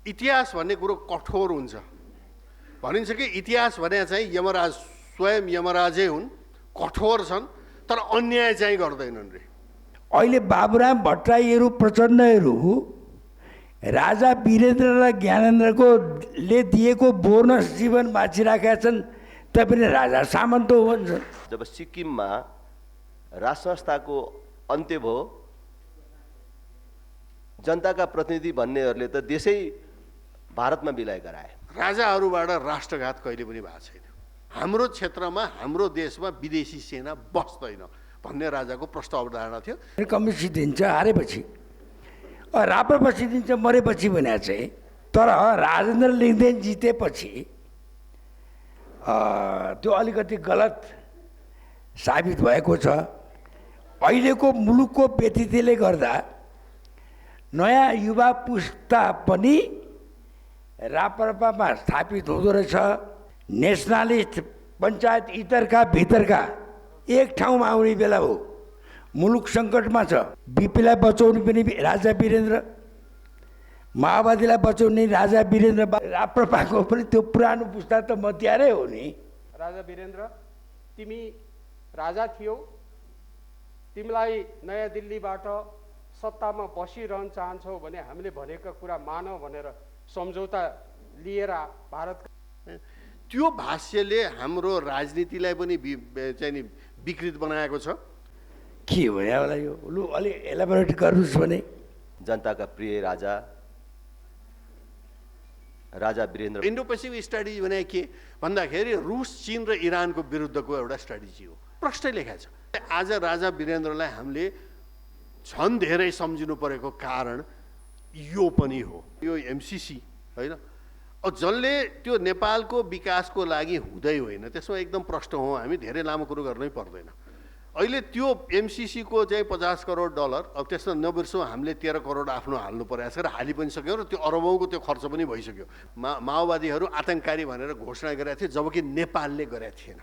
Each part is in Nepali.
इतिहास भन्ने कुरो कठोर हुन्छ। भनिन्छ कि इतिहास भने चाहिँ यमराज, स्वयं यमराजै हुन्, कठोर छन्, तर अन्याय चाहिँ गर्दैनन् रे। अहिले बाबुराम भट्टराईहरू प्रचण्डहरू राजा वीरेन्द्र र ज्ञानेन्द्रको ले दिएको बोनस जीवन बाँचिराखेका छन्, तैपनि राजा सामन्त हो भन्छ। जब सिक्किममा राज संस्थाको अन्त्य भयो, जनताका प्रतिनिधि भन्नेहरूले त देशै भारतमा विलय गराए। राजाहरूबाट राष्ट्रघात कहिले पनि भएको छैन। हाम्रो क्षेत्रमा, हाम्रो देशमा विदेशी सेना बस्दैन भन्ने राजाको प्रष्ट अवधारणा थियो। कम्युनिस्ट दिन्छ हारेपछि, राप्रपसी दिन्छ मरेपछि भने चाहिँ। तर राजेन्द्र लिङ्गदेन जितेपछि त्यो अलिकति गलत साबित भएको छ। अहिलेको मुलुकको व्यतिथिले गर्दा नयाँ युवा पुस्ता पनि राप्रपामा स्थापित हुँदो रहेछ। नेसनलिस्ट पञ्चायत इतरका भितरका एक ठाउँमा आउने बेला हो। मुलुक सङ्कटमा छ। बिपीलाई बचाउने पनि राजा वीरेन्द्र, माओवादीलाई बचाउने राजा वीरेन्द्र, राप्रपाको पनि त्यो पुरानो पुस्ता त मतियारै हो नि। राजा वीरेन्द्र, तिमी राजा थियौ, तिमीलाई नयाँ दिल्लीबाट सत्तामा बसिरहन चाहन्छौ भने हामीले भनेका कुरा मान भनेर सम्झौता लिएर भारत। त्यो भाष्यले हाम्रो राजनीतिलाई पनि चाहिँ नि विकृत बनाएको छ। के हो होला यो? लु अलि एलाबोरेट गर्नुहोस् भने। जनताका प्रिय राजा राजा वीरेन्द्र। इन्डो पेसिफिक स्ट्राटेजी भने के भन्दाखेरि रुस, चीन र इरानको विरुद्धको एउटा स्ट्राटेजी हो। प्रष्टै लेखाएको छ। आज राजा वीरेन्द्रलाई हामीले झन् धेरै सम्झिनु परेको कारण यो पनि हो। यो एमसीसी होइन, जसले त्यो नेपालको विकासको लागि हुँदै होइन, त्यसमा एकदम प्रष्ट हौँ हामी। धेरै लामो कुरो गर्नै पर्दैन। अहिले त्यो एमसीसीको चाहिँ 50 करोड डलर, अब त्यसमा नबिर्सौँ हामीले 13 करोड आफ्नो हाल्नु परेको छ र हालि पनि सक्यो र त्यो अरबौँको त्यो खर्च पनि भइसक्यो। माओवादीहरू आतङ्ककारी भनेर घोषणा गरेका थिए, जबकि नेपालले गरेका थिएन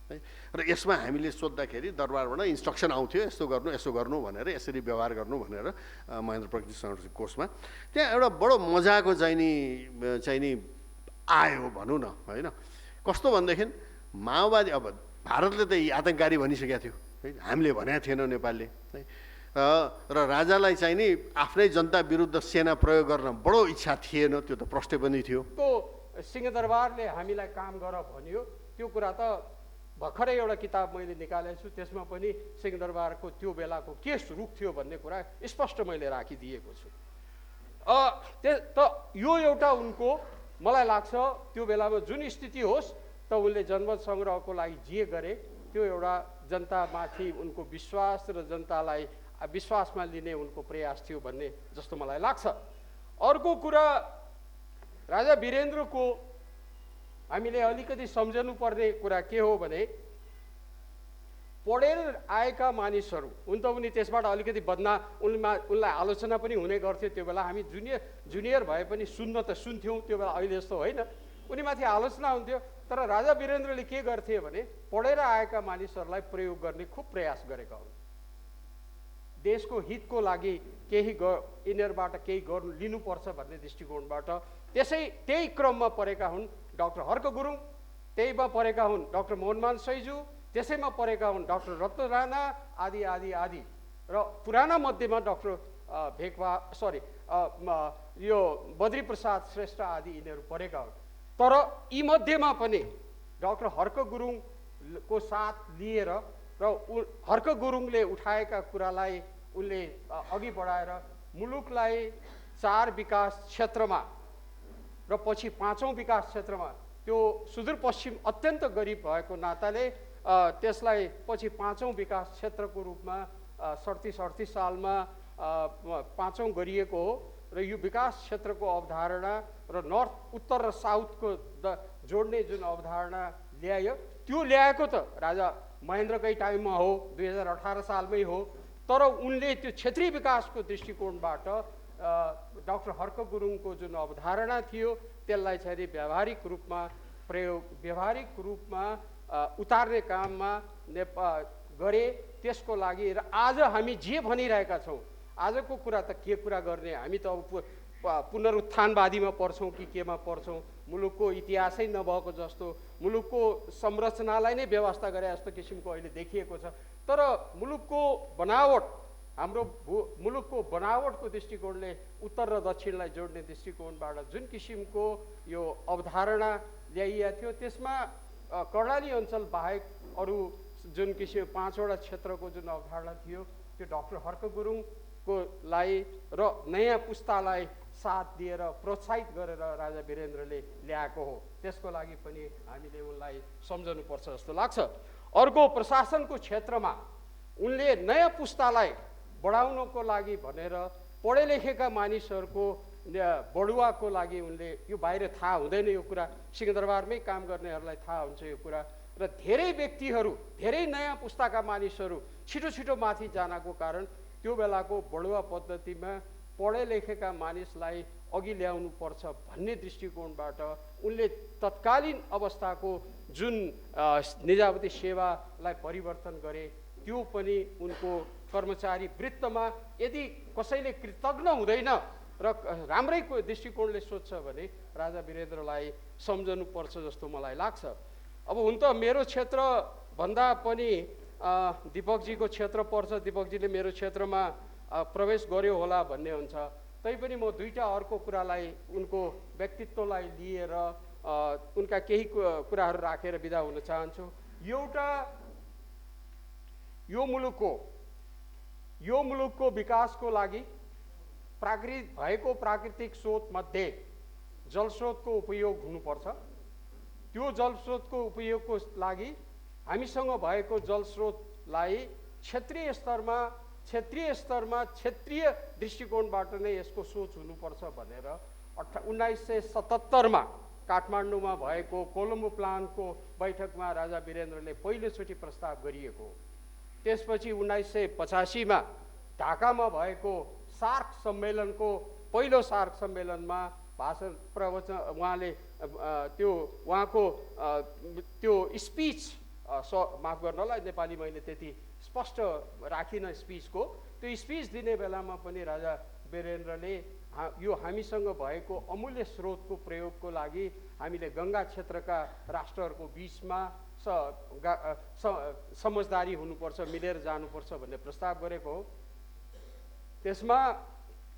है। र यसमा हामीले सोद्धाखेरि दरबारबाट इन्स्ट्रक्सन आउँथ्यो, यस्तो गर्नु भनेर, यसरी व्यवहार गर्नु भनेर महेन्द्र प्रगति संरक्षण कोषमा। त्यहाँ एउटा बडो मजाको चाहिँ नि आयो भनौँ न होइन। कस्तो भनेदेखि माओवादी, अब भारतले त आतङ्ककारी भनिसकेको थियो है, हामीले भनेको थिएन नेपालले है। र राजालाई चाहिँ नि आफ्नै जनता विरुद्ध सेना प्रयोग गर्न बडो इच्छा थिएन, त्यो त प्रष्टै पनि थियो। त्यो सिंहदरबारले हामीलाई काम गर भन्यो, त्यो कुरा त भर्खरै एउटा किताब मैले निकालेको छु, त्यसमा पनि सिंहदरबारको त्यो बेलाको के रूप थियो भन्ने कुरा स्पष्ट मैले राखिदिएको छु। यो एउटा उनको, मलाई लाग्छ त्यो बेलामा जुन स्थिति होस् त उनले जनमत सङ्ग्रहको लागि जे गरे त्यो एउटा जनतामाथि उनको विश्वास र जनतालाई विश्वासमा लिने उनको प्रयास थियो भन्ने जस्तो मलाई लाग्छ। अर्को कुरा, राजा वीरेन्द्रको हामीले अलिकति सम्झनु पर्ने कुरा के हो भने, पढेर आएका मानिसहरू हुन त उनी त्यसबाट अलिकति उनलाई आलोचना पनि हुने गर्थ्यो। त्यो बेला हामी जुनियर भए पनि सुन्थ्यौँ त्यो बेला, अहिले जस्तो होइन। उनीमाथि आलोचना हुन्थ्यो, तर राजा वीरेन्द्रले के गर्थे भने पढेर आएका मानिसहरूलाई प्रयोग गर्ने खुब प्रयास गरेका हुन्। देशको हितको लागि यिनीहरूबाट केही गर्नु लिनुपर्छ भन्ने दृष्टिकोणबाट त्यही क्रममा परेका हुन् डाक्टर हर्क गुरुङ, त्यहीमा परेका हुन् डाक्टर मोहनमान सैजू, त्यसैमा परेका हुन् डाक्टर रत्न राणा आदि आदि आदि। र पुराना मध्येमा डाक्टर यो बद्री प्रसाद श्रेष्ठ आदि यिनीहरू परेका हुन्। तर यी मध्येमा पनि डाक्टर हर्क गुरुङको साथ लिएर र हर्क गुरुङले उठाएका कुरालाई उनले अघि बढाएर मुलुकलाई 4 विकास क्षेत्रमा र पछि 5औं विकास क्षेत्रमा, त्यो सुदूरपश्चिम अत्यन्त गरिब भएको नाताले त्यसलाई पछि 5औं विकास क्षेत्रको रूपमा 37-38 सालमा 5औं गरिएको हो। र यो विकास क्षेत्रको अवधारणा र नर्थ, उत्तर र साउथको जोड्ने जुन अवधारणा ल्यायो, त्यो ल्याएको त राजा महेन्द्रकै टाइममा हो, 2018 सालमै हो। तर उनले त्यो क्षेत्रीय विकासको दृष्टिकोणबाट डाक्टर हर्क गुरुङको जुन अवधारणा थियो त्यसलाई चाहिँ व्यावहारिक रूपमा उतार्ने काममा गरे। त्यसको लागि र आज हामी जे भनिरहेका छौँ, आजको कुरा त के कुरा गर्ने, हामी त अब पुनरुत्थानवादीमा पर्छौँ कि केमा पर्छौँ, मुलुकको इतिहासै नभएको जस्तो, मुलुकको संरचनालाई नै व्यवस्था गरे जस्तो किसिमको अहिले देखिएको छ। तर मुलुकको बनावट, हाम्रो मुलुकको बनावटको दृष्टिकोणले उत्तर र दक्षिणलाई जोड्ने दृष्टिकोणबाट जुन किसिमको यो अवधारणा ल्याइएको थियो, त्यसमा कर्णाली अञ्चल बाहेक अरू जुन किसिम 5वटा क्षेत्रको जुन अवधारणा थियो, त्यो डाक्टर हर्क गुरुङकोलाई र नयाँ पुस्तालाई साथ दिएर प्रोत्साहित गरेर राजा वीरेन्द्रले ल्याएको हो। त्यसको लागि पनि हामीले उनलाई सम्झनुपर्छ जस्तो लाग्छ। अर्को, प्रशासनको क्षेत्रमा उनले नयाँ पुस्तालाई बढाउनको लागि भनेर पढे लेखेका मानिसहरूको बढुवाको लागि उनले, यो बाहिर थाहा हुँदैन यो कुरा, सिंहदरबारमै काम गर्नेहरूलाई थाहा हुन्छ यो कुरा, र धेरै व्यक्तिहरू, धेरै नयाँ पुस्ताका मानिसहरू छिटो छिटो माथि जानको कारण त्यो बेलाको बढुवा पद्धतिमा पढे लेखेका मानिसलाई अघि ल्याउनु पर्छ भन्ने दृष्टिकोणबाट उनले तत्कालीन अवस्थाको जुन निजामती सेवालाई परिवर्तन गरे, त्यो पनि उनको कर्मचारी वृत्तमा यदि कसैले कृतज्ञ हुँदैन र राम्रै दृष्टिकोणले सोध्छ भने राजा वीरेन्द्रलाई सम्झनुपर्छ जस्तो मलाई लाग्छ। अब हुन त मेरो क्षेत्र भन्दा पनि दीपकजीको क्षेत्र पर्छ, दीपकजीले मेरो क्षेत्रमा प्रवेश गर्यो होला भन्ने हुन्छ। तैपनि म दुईटा अर्को कुरालाई, उनको व्यक्तित्वलाई लिएर उनका केही कुराहरू राखेर बिदा हुन चाहन्छु। एउटा, यो मुलुकको विकासको लागि भएको प्राकृतिक स्रोतमध्ये जलस्रोतको उपयोग हुनुपर्छ। त्यो जलस्रोतको उपयोगको लागि हामीसँग भएको जलस्रोतलाई क्षेत्रीय स्तरमा क्षेत्रीय दृष्टिकोणबाट नै यसको सोच हुनुपर्छ भनेर 1977मा काठमाडौँमा भएको कोलम्बो प्लानको बैठकमा राजा वीरेन्द्रले पहिलोचोटि प्रस्ताव गरिएको हो। त्यसपछि 1985मा ढाकामा भएको सार्क सम्मेलनको पहिलो सार्क सम्मेलनमा भाषण प्रवचन उहाँले उहाँको त्यो स्पिच, माफ गर्नलाई नेपाली मैले त्यति स्पष्ट राखिनँ स्पिचको, त्यो स्पिच दिने बेलामा पनि राजा वीरेन्द्रले यो हामीसँग भएको अमूल्य स्रोतको प्रयोगको लागि हामीले गङ्गा क्षेत्रका राष्ट्रहरूको बिचमा समझदारी हुनुपर्छ, मिलेर जानुपर्छ भन्ने प्रस्ताव गरेको हो। त्यसमा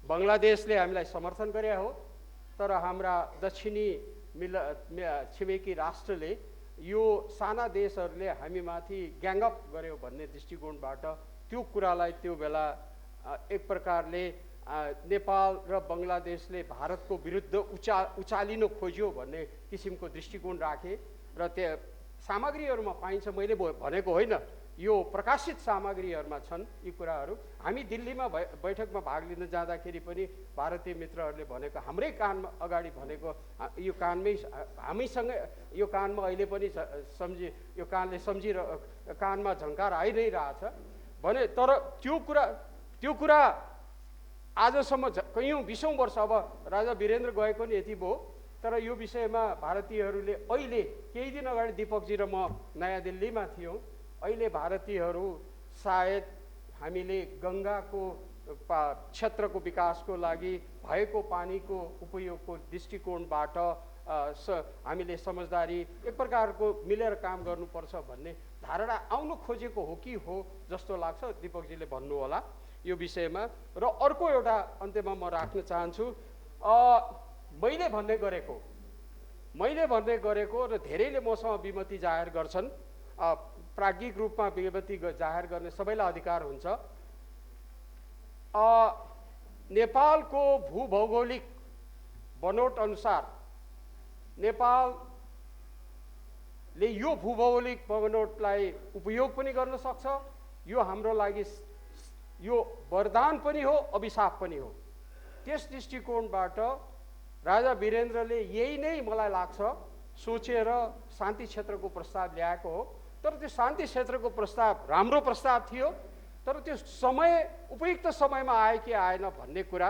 बङ्गलादेशले हामीलाई समर्थन गरे हो, तर हाम्रा दक्षिणी छिमेकी राष्ट्रले, यो साना देशहरूले हामीमाथि ग्याङअप गर्यो भन्ने दृष्टिकोणबाट त्यो कुरालाई त्यो बेला एक प्रकारले नेपाल र बङ्गलादेशले भारतको विरुद्ध उचालिन खोज्यो भन्ने किसिमको दृष्टिकोण राखे र त्यो सामग्रीहरूमा पाइन्छ। मैले भनेको होइन, यो प्रकाशित सामग्रीहरूमा छन् यी कुराहरू। हामी दिल्लीमा बैठकमा भाग लिन जाँदाखेरि पनि भारतीय मित्रहरूले भनेको, हाम्रै कानमा अगाडि भनेको, यो कानमै हामीसँग यो कानमा अहिले पनि यो कानले कानमा झङ्कार आइ नै रहेछ भने, तर त्यो कुरा आजसम्म कैयौँ 20औं वर्ष, अब राजा वीरेन्द्र गएको नि यति भयो, तर यो विषयमा भारतीयहरूले अहिले केही दिन अगाडि दीपकजी र म नयाँ दिल्लीमा थियौँ। अहिले भारतीयहरू सायद हामीले गङ्गाको क्षेत्रको विकासको लागि भएको पानीको उपयोगको दृष्टिकोणबाट हामीले समझदारी, एक प्रकारको मिलेर काम गर्नुपर्छ भन्ने धारणा आउनु खोजेको हो कि हो जस्तो लाग्छ। दीपकजीले भन्नु होला यो विषयमा। र अर्को एउटा अन्त्यमा म राख्न चाहन्छु, मैले भन्ने गरेको र धेरैले मसँग विमति जाहेर गर्छन्, प्राज्ञिक रूपमा विमति जाहेर गर्ने सबैलाई अधिकार हुन्छ। नेपालको भूभौगोलिक बनोट अनुसार नेपालले यो भूभौगोलिक बनोटलाई उपयोग पनि गर्न सक्छ। यो हाम्रो लागि यो वरदान पनि हो, अभिशाप पनि हो। त्यस दृष्टिकोणबाट राजा वीरेन्द्रले यही नै मलाई लाग्छ सोचेर शान्ति क्षेत्रको प्रस्ताव ल्याएको हो। तर त्यो शान्ति क्षेत्रको प्रस्ताव राम्रो प्रस्ताव थियो, तर त्यो उपयुक्त समयमा आयो कि आएन भन्ने कुरा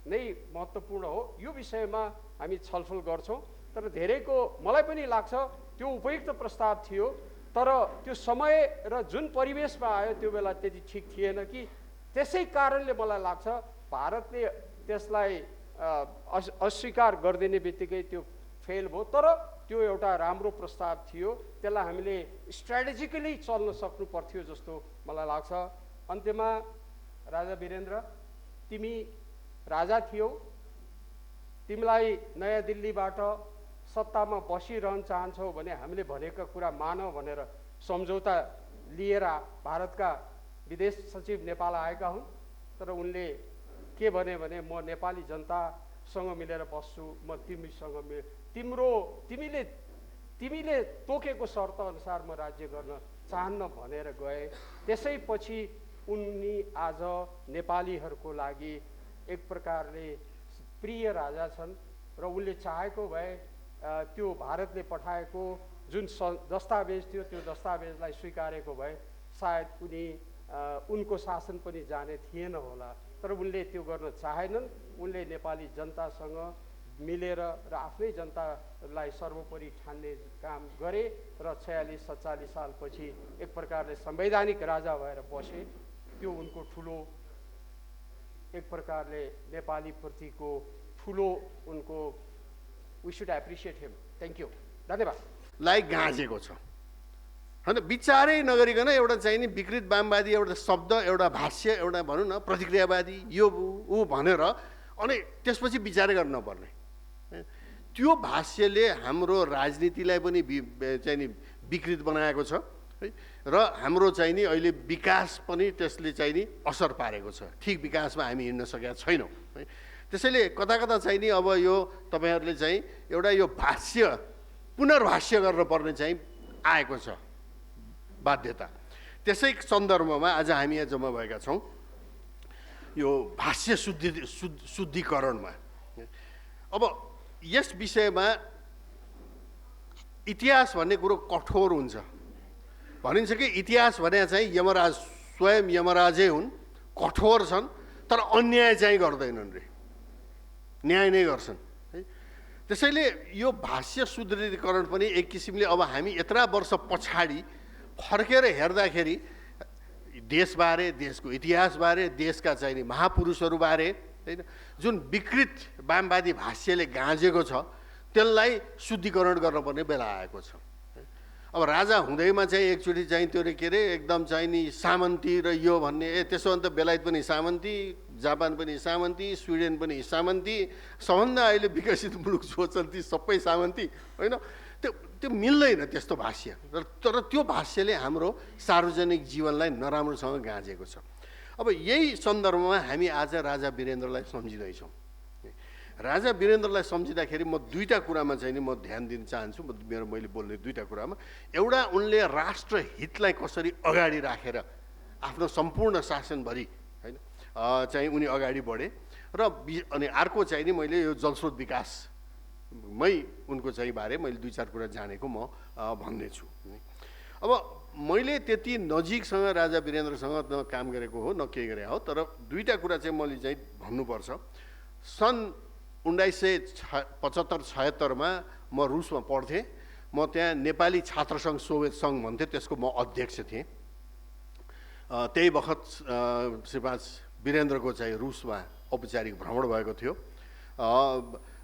नै महत्त्वपूर्ण हो। यो विषयमा हामी छलफल गर्छौँ, तर धेरैको मलाई पनि लाग्छ त्यो उपयुक्त प्रस्ताव थियो, तर त्यो समय र जुन परिवेशमा आयो त्यो बेला त्यति ठिक थिएन कि, त्यसै कारणले मलाई लाग्छ भारतले त्यसलाई अस्वीकार गरिदिने बित्तिकै त्यो फेल भयो। तर त्यो एउटा राम्रो प्रस्ताव थियो, त्यसलाई हामीले स्ट्राटेजिकली चल्न सक्नु पर्थ्यो जस्तो मलाई लाग्छ। अन्त्यमा राजा वीरेन्द्र, तिमी राजा थियौ, तिमीलाई नयाँ दिल्लीबाट सत्तामा बसिरहन चाहन्छौ भने हामीले भनेका कुरा मान भनेर सम्झौता लिएर भारतका विदेश सचिव नेपाल आएका हुन्। तर उनले के भने म नेपाली जनतासँग मिलेर बस्छु, म तिमीसँग तिमीले तोकेको शर्त अनुसार म राज्य गर्न चाहन्न भनेर गए। त्यसैपछि उनी आज नेपालीहरूको लागि एक प्रकारले प्रिय राजा छन् र उनले चाहेको भए त्यो भारतले पठाएको जुन दस्तावेज थियो त्यो दस्तावेजलाई स्वीकारेको भए सायद उनको शासन पनि जाने थिएन होला। तर उनले त्यो गर्न चाहेनन्। उनले नेपाली जनतासँग मिलेर र आफ्नै जनतालाई सर्वोपरि ठान्ने काम गरे र 46-47 सालपछि एक प्रकारले संवैधानिक राजा भएर बसे। त्यो उनको ठुलो एक प्रकारले नेपाली प्रतिको ठुलो उनको we should appreciate him. Thank you, धन्यवाद। लाई गाँजेको छ होइन, विचारै नगरिकन एउटा चाहिँ नि विकृत वामवादी एउटा शब्द, एउटा भाष्य, एउटा भनौँ न प्रतिक्रियावादी यो ऊ भनेर अनि त्यसपछि विचारै गर्न नपर्ने। त्यो भाष्यले हाम्रो राजनीतिलाई पनि चाहिँ नि विकृत बनाएको छ है, र हाम्रो चाहिँ नि अहिले विकास पनि त्यसले चाहिँ नि असर पारेको छ। ठिक विकासमा हामी हिँड्न सकेका छैनौँ है। त्यसैले कता कता चाहिँ नि अब यो तपाईँहरूले चाहिँ एउटा यो भाष्य पुनर्भाष्य गर्नुपर्ने चाहिँ आएको छ बाध्यता। त्यसै सन्दर्भमा आज हामी यहाँ जम्मा भएका छौँ यो भाष्य शुद्धिकरणमा। अब यस विषयमा इतिहास भन्ने कुरो कठोर हुन्छ। भनिन्छ कि इतिहास भने चाहिँ यमराज, स्वयं यमराजै हुन्, कठोर छन् तर अन्याय चाहिँ गर्दैनन् रे, न्याय नै गर्छन् है। त्यसैले यो भाष्य शुद्धिकरण पनि एक किसिमले अब हामी यत्रा वर्ष पछाडि फर्केर हेर्दाखेरि देशबारे, देशको इतिहासबारे, देशका चाहिँ नि महापुरुषहरूबारे होइन जुन विकृत वामवादी भाष्यले गाँजेको छ त्यसलाई शुद्धिकरण गर्नुपर्ने बेला आएको छ। अब राजा हुँदैमा चाहिँ एकचोटि चाहिँ त्यो के अरे एकदम चाहिँ नि सामन्ती र यो भन्ने, त्यसो भने त बेलायत पनि सामन्ती, जापान पनि सामन्ती, स्विडेन पनि सामन्ती, सबभन्दा अहिले विकसित मुलुक जो छन् ती सबै सामन्ती होइन। त्यो मिल्दैन त्यस्तो भाष्य। तर त्यो भाष्यले हाम्रो सार्वजनिक जीवनलाई नराम्रोसँग गाँजेको छ। अब यही सन्दर्भमा हामी आज राजा वीरेन्द्रलाई सम्झिँदैछौँ। राजा वीरेन्द्रलाई सम्झिँदाखेरि म दुईवटा कुरामा चाहिँ नि म ध्यान दिन चाहन्छु। मैले बोल्ने दुईवटा कुरामा, एउटा उनले राष्ट्रहितलाई कसरी अगाडि राखेर आफ्नो सम्पूर्ण शासनभरि होइन चाहिँ उनी अगाडि बढे र अनि अर्को चाहिँ नि मैले यो जलस्रोत विकासमै उनको चाहिँ बारे मैले दुई चार कुरा जानेको म भन्नेछु। अब मैले त्यति नजिकसँग राजा वीरेन्द्रसँग न काम गरेको हो न केही गरे हो, तर दुईवटा कुरा चाहिँ मैले चाहिँ भन्नुपर्छ। सन् 1975-76मा म रुसमा पढ्थेँ। म त्यहाँ नेपाली छात्र सङ्घ सोभियत सङ्घ भन्थेँ, त्यसको म अध्यक्ष थिएँ। त्यही बखत श्रीपाद वीरेन्द्रको चाहिँ रुसमा औपचारिक भ्रमण भएको थियो।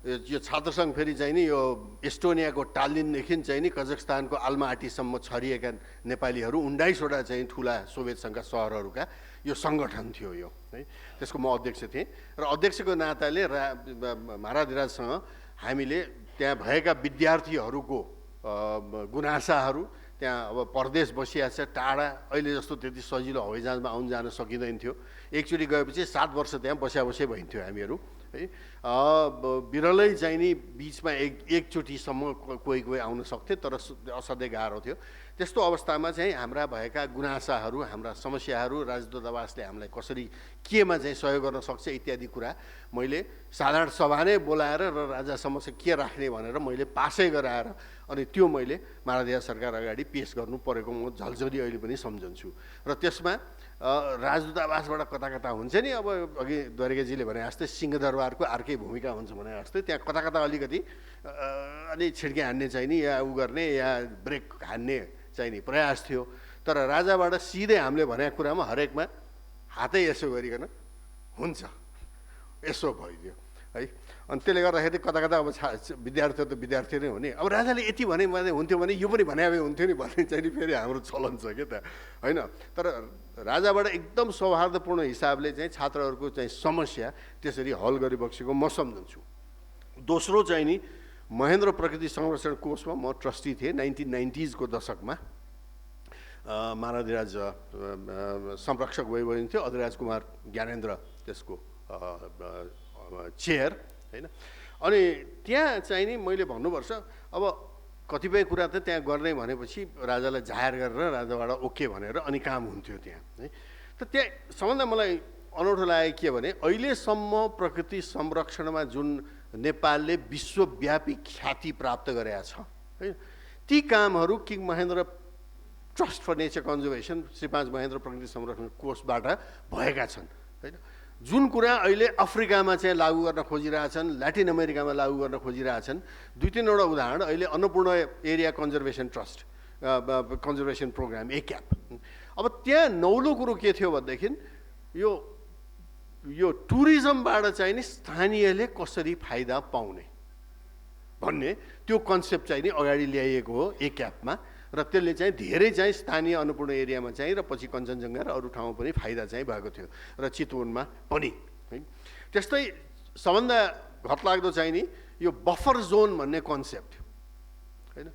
यो छात्र सङ्घ फेरि चाहिँ नि यो एस्टोनियाको टालिनदेखि चाहिँ नि कजाकस्तानको आल्माटीसम्म छरिएका नेपालीहरू 19वटा चाहिँ ठुला सोभियत सङ्घका सहरहरूका यो सङ्गठन थियो यो है। त्यसको म अध्यक्ष थिएँ र अध्यक्षको नाताले महाराजसँग हामीले त्यहाँ भएका विद्यार्थीहरूको गुनासाहरू, त्यहाँ अब परदेश बसिया छ, टाढा, अहिले जस्तो त्यति सजिलो हवाईजहाजमा आउन जान सकिँदैन थियो। एकचोटि गएपछि 7 वर्ष त्यहाँ बस्या भइन्थ्यो हामीहरू है। बिरलै चाहिँ नि बिचमा एकचोटिसम्म कोही आउन सक्थे, तर असाध्यै गाह्रो थियो। त्यस्तो अवस्थामा चाहिँ हाम्रा भएका गुनासाहरू, हाम्रा समस्याहरू राजदूतावासले हामीलाई कसरी केमा चाहिँ सहयोग गर्न सक्छ इत्यादि कुरा मैले साधारण सभा नै बोलाएर र राजा समक्ष के राख्ने भनेर मैले पासै गराएर अनि त्यो मैले महाराजा सरकार अगाडि पेस गर्नु परेको म झलझली अहिले पनि सम्झन्छु। र त्यसमा राजदूतावासबाट कता कता हुन्छ नि, अब अघि द्वारिकाजीले भने जस्तै सिंहदरबारको अर्कै भूमिका हुन्छ भने जस्तै त्यहाँ कता कता अलिकति अलि छिड्के हान्ने चाहिँ नि या उ गर्ने या ब्रेक हान्ने चाहिँ नि प्रयास थियो। तर राजाबाट सिधै हामीले भनेको कुरामा हरेकमा हातै यसो गरिकन हुन्छ यसो भइदियो है। अनि त्यसले गर्दाखेरि कता कता अब विद्यार्थी त विद्यार्थी नै हो नि। अब राजाले यति भने हुन्थ्यो भने यो पनि भने भए हुन्थ्यो नि भन्ने चाहिँ नि फेरि हाम्रो चलन छ क्या त होइन। तर राजाबाट एकदम सौहार्दपूर्ण हिसाबले चाहिँ छात्रहरूको चाहिँ समस्या त्यसरी हल गरिबक्सेको म सम्झन्छु। दोस्रो चाहिँ नि महेन्द्र प्रकृति संरक्षण कोषमा म ट्रस्टी थिएँ 1990s को दशकमा। महाराधिराज संरक्षक भइबहिन्थ्यो, अधिराज कुमार ज्ञानेन्द्र त्यसको चेयर होइन। अनि त्यहाँ चाहिँ नि मैले भन्नुपर्छ अब कतिपय कुरा त त्यहाँ गर्ने भनेपछि राजालाई जाहेर गरेर राजाबाट ओके भनेर अनि काम हुन्थ्यो त्यहाँ है। त त्यहाँ सबभन्दा मलाई अनौठो लाग्यो के भने अहिलेसम्म प्रकृति संरक्षणमा जुन नेपालले विश्वव्यापी ख्याति प्राप्त गरेका छ है, ती कामहरू king Mahendra trust for nature conservation Shri 5 Mahendra प्रकृति संरक्षण कोषबाट भएका छन् होइन। जुन कुरा अहिले अफ्रिकामा चाहिँ लागू गर्न खोजिरहेछन्, ल्याटिन अमेरिकामा लागू गर्न खोजिरहेछन्। 2-3वटा उदाहरण अहिले Annapurna area conservation trust conservation program ACAP। अब त्यहाँ नौलो कुरो के थियो भनेदेखि यो टुरिज्मबाट चाहिँ नि स्थानीयले कसरी फाइदा पाउने भन्ने त्यो कन्सेप्ट चाहिँ नि अगाडि ल्याइएको हो ACAP-मा। र त्यसले चाहिँ धेरै चाहिँ स्थानीय अन्नपूर्ण एरियामा चाहिँ र पछि कञ्चनजङ्घा र अरू ठाउँमा पनि फाइदा चाहिँ भएको थियो र चितवनमा पनि है। त्यस्तै सबभन्दा घटलाग्दो चाहिँ नि यो बफर जोन भन्ने कन्सेप्ट होइन।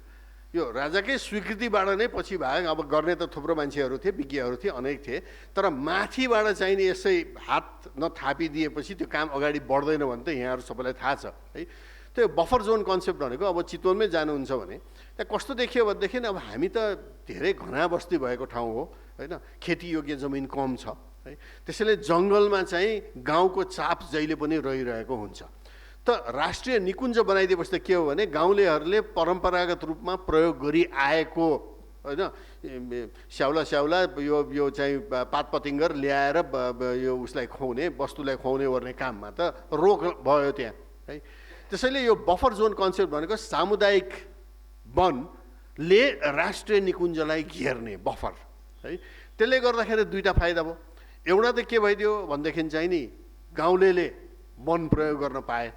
यो राजाकै स्वीकृतिबाट नै पछि भाग अब गर्ने त थुप्रो मान्छेहरू थिए, विज्ञहरू थिए, अनेक थिए। तर माथिबाट चाहिँ नि यसै हात नथापिदिएपछि त्यो काम अगाडि बढ्दैन भने त यहाँहरू सबैलाई थाहा छ है। त्यो बफर जोन कन्सेप्ट भनेको अब चितवनमै जानुहुन्छ भने त्यहाँ कस्तो देखियो भनेदेखि अब हामी त धेरै घना बस्ती भएको ठाउँ हो होइन, खेतीयोग्य जमिन कम छ है। त्यसैले जङ्गलमा चाहिँ गाउँको चाप जहिले पनि रहिरहेको हुन्छ। त राष्ट्रिय निकुञ्ज बनाइदिएपछि त के हो भने गाउँलेहरूले परम्परागत रूपमा प्रयोग गरी आएको होइन स्याउला यो चाहिँ पात पतिङ्गर ल्याएर यो उसलाई खुवाउने वस्तुलाई खुवाउने गर्ने काममा त रोक भयो त्यहाँ है। त्यसैले यो बफर जोन कन्सेप्ट भनेको सामुदायिक वनले राष्ट्रिय निकुञ्जलाई घेर्ने बफर है। त्यसले गर्दाखेरि दुईटा फाइदा भयो। एउटा त के भइदियो भनेदेखि चाहिँ नि गाउँलेले वन प्रयोग गर्न पाए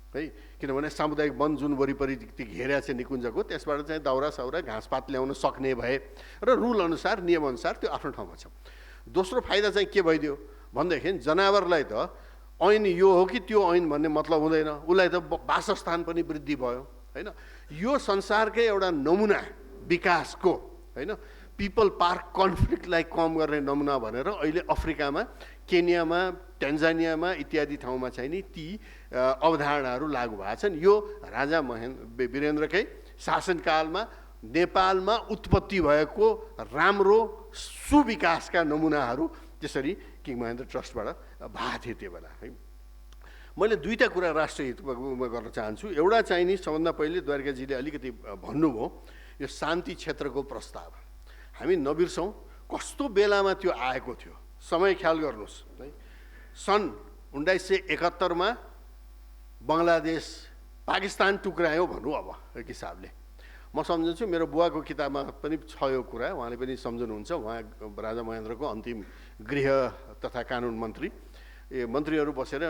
है, किनभने सामुदायिक वन जुन वरिपरि घेरेको छ निकुञ्जको त्यसबाट चाहिँ दाउरा साउरा घाँसपात ल्याउन सक्ने भए र रुल अनुसार नियम अनुसार त्यो आफ्नो ठाउँमा छ। दोस्रो फाइदा चाहिँ के भइदियो भनेदेखि जनावरलाई त ऐन यो हो कि त्यो ऐन भन्ने मतलब हुँदैन, उसलाई त वासस्थान पनि वृद्धि भयो होइन। यो संसारकै एउटा नमुना विकासको होइन पिपल पार्क कन्फ्लिक्टलाई कम गर्ने नमुना भनेर अहिले अफ्रिकामा, केन्यामा, टेन्जानियामा इत्यादि ठाउँमा चाहिँ नि ती अवधारणाहरू लागू भएको छन्। यो राजा वीरेन्द्रकै शासनकालमा नेपालमा उत्पत्ति भएको राम्रो सुविकासका नमुनाहरू त्यसरी किङ महेन्द्र ट्रस्टबाट भएको थिए त्यो बेला है। मैले दुईवटा कुरा राष्ट्रिय हितमा गर्न चाहन्छु। एउटा चाहिँ नि सबभन्दा पहिले द्वारिकाजीले अलिकति भन्नुभयो यो शान्ति क्षेत्रको प्रस्ताव हामी नबिर्सौँ कस्तो बेलामा त्यो आएको थियो। समय ख्याल गर्नुहोस् है, सन् 1971मा बङ्गलादेश पाकिस्तान टुक्रायो भनौँ अब एक हिसाबले। म सम्झन्छु मेरो बुवाको किताबमा पनि छ यो कुरा, उहाँले पनि सम्झनुहुन्छ। उहाँ राजा महेन्द्रको अन्तिम गृह तथा कानुन मन्त्री, मन्त्रीहरू बसेर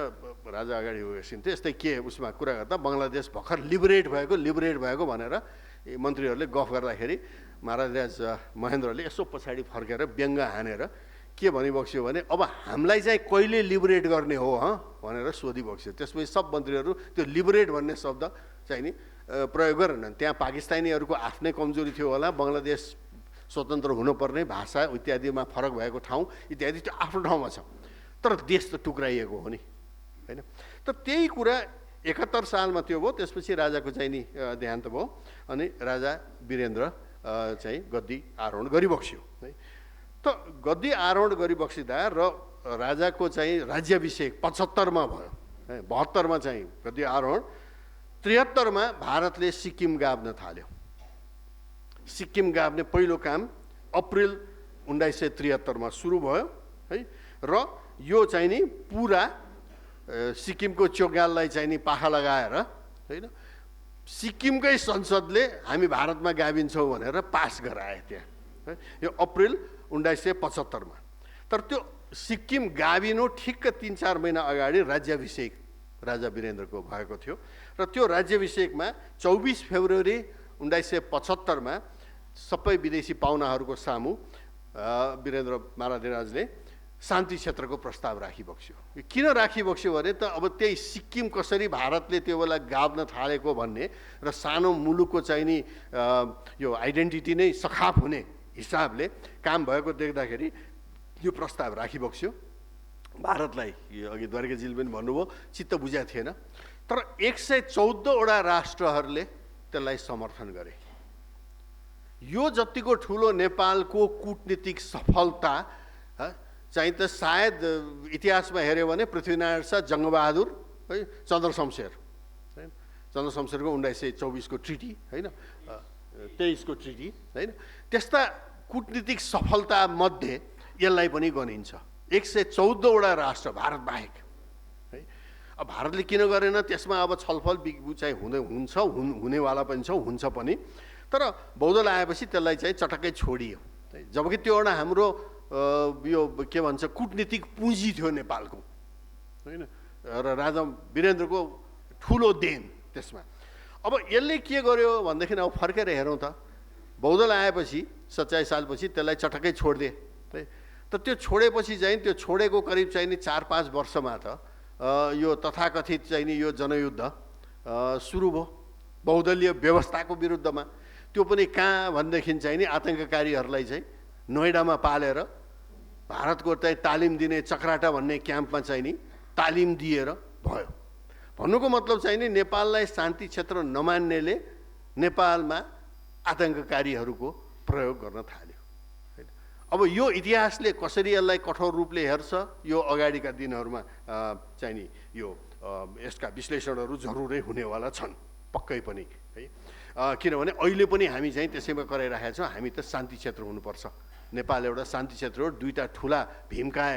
राजा अगाडि उसिन्थे यस्तै के उसमा कुरा गर्दा बङ्गलादेश भर्खर लिबरेट भएको भनेर मन्त्रीहरूले गफ गर्दाखेरि महाराज महेन्द्रले यसो पछाडि फर्केर व्यङ्ग हानेर के भनिबक्स्यो भने अब हामीलाई चाहिँ कहिले लिबरेट गर्ने हो भनेर सोधिबक्स्यो। त्यसपछि सब मन्त्रीहरू त्यो लिबरेट भन्ने शब्द चाहिँ नि प्रयोग गरेनन्। त्यहाँ पाकिस्तानीहरूको आफ्नै कमजोरी थियो होला, बङ्गलादेश स्वतन्त्र हुनुपर्ने भाषा इत्यादिमा फरक भएको ठाउँ इत्यादि त्यो आफ्नो ठाउँमा छ, तर देश त टुक्राइएको हो नि होइन। त त्यही कुरा 71 सालमा त्यो भयो। त्यसपछि राजाको चाहिँ नि देहान्त भयो अनि राजा वीरेन्द्र चाहिँ गद्दी आरोहण गरिबक्स्यो है। त गद्दी आरोहण गरिबक्सिँदा र राजाको चाहिँ राज्याभिषेक 75मा भयो, 72मा चाहिँ गद्दी आरोहण, 73मा भारतले सिक्किम गाभ्न थाल्यो। सिक्किम गाभ्ने पहिलो काम अप्रिल 1973मा सुरु भयो है। र यो चाहिँ नि पुरा सिक्किमको चोगाललाई चाहिँ नि पाखा लगाएर होइन सिक्किमकै संसदले हामी भारतमा गाभिन्छौँ भनेर पास गराए त्यहाँ है। यो अप्रिल 1975मा। तर त्यो सिक्किम गाभिनु ठिक्क 3-4 महिना अगाडि राज्याभिषेक राजा वीरेन्द्रको भएको थियो र त्यो राज्याभिषेकमा 24 फेब्रुअरी 1975मा सबै विदेशी पाहुनाहरूको सामु वीरेन्द्र महाराजले शान्ति क्षेत्रको प्रस्ताव राखिबक्स्यो। किन राखिबक्स्यो भने त अब त्यही सिक्किम कसरी भारतले त्यो बेला गाभ्न थालेको भन्ने र सानो मुलुकको चाहिँ नि यो आइडेन्टिटी नै सखाप हुने हिसाबले काम भएको देख्दाखेरि यो प्रस्ताव राखिबक्स्यो। भारतलाई अघि द्वारकाजीले पनि भन्नुभयो चित्त बुझाएको थिएन, तर 114वटा राष्ट्रहरूले त्यसलाई समर्थन गरे। यो जतिको ठुलो नेपालको कूटनीतिक सफलता चाहिँ त सायद इतिहासमा हेऱ्यो भने पृथ्वीनारायण शाह, जङ्गबहादुर है, चन्द्रशमशेर होइन, चन्द्रशमशेरको 1924को ट्रिटी होइन, 23को ट्रिटी होइन, त्यस्ता कूटनीतिक सफलतामध्ये यसलाई पनि गनिन्छ। 114वटा राष्ट्र भारत बाहेक है। अब भारतले किन गरेन त्यसमा अब छलफल चाहिँ हुन्छ हुनेवाला पनि छ, हुन्छ पनि, तर बौद्धल आएपछि त्यसलाई चाहिँ चटक्कै छोडियो। जबकि त्यो एउटा हाम्रो यो के भन्छ कूटनीतिक पुँजी थियो नेपालको होइन, र राजा वीरेन्द्रको ठुलो देन त्यसमा। अब यसले के गर्यो भनेदेखि अब फर्केर हेरौँ त, बौद्धल आएपछि 27 सालपछि त्यसलाई चटक्कै छोडिदिए है। त त्यो छोडेपछि चाहिँ त्यो छोडेको करिब चाहिँ नि 4-5 वर्षमा त यो तथाकथित चाहिँ नि यो जनयुद्ध सुरु भयो बहुदलीय व्यवस्थाको विरुद्धमा। त्यो पनि कहाँ भनेदेखि चाहिँ नि आतङ्ककारीहरूलाई चाहिँ नोएडामा पालेर भारतको चाहिँ तालिम दिने चक्राटा भन्ने क्याम्पमा चाहिँ नि तालिम दिएर भयो। भन्नुको मतलब चाहिँ नि नेपाललाई शान्ति क्षेत्र नमान्नेले नेपालमा आतङ्ककारीहरूको प्रयोग गर्न थाल्यो। अब यो इतिहासले कसरी यसलाई कठोर रूपले हेर्छ यो अगाडिका दिनहरूमा चाहिँ नि यो यसका विश्लेषणहरू जरुरै हुनेवाला छन् पक्कै पनि है। किनभने अहिले पनि हामी चाहिँ त्यसैमा कराइरहेका छौँ, हामी त शान्ति क्षेत्र हुनुपर्छ। नेपाल एउटा शान्ति क्षेत्र हो। दुईवटा ठुला भीमकाय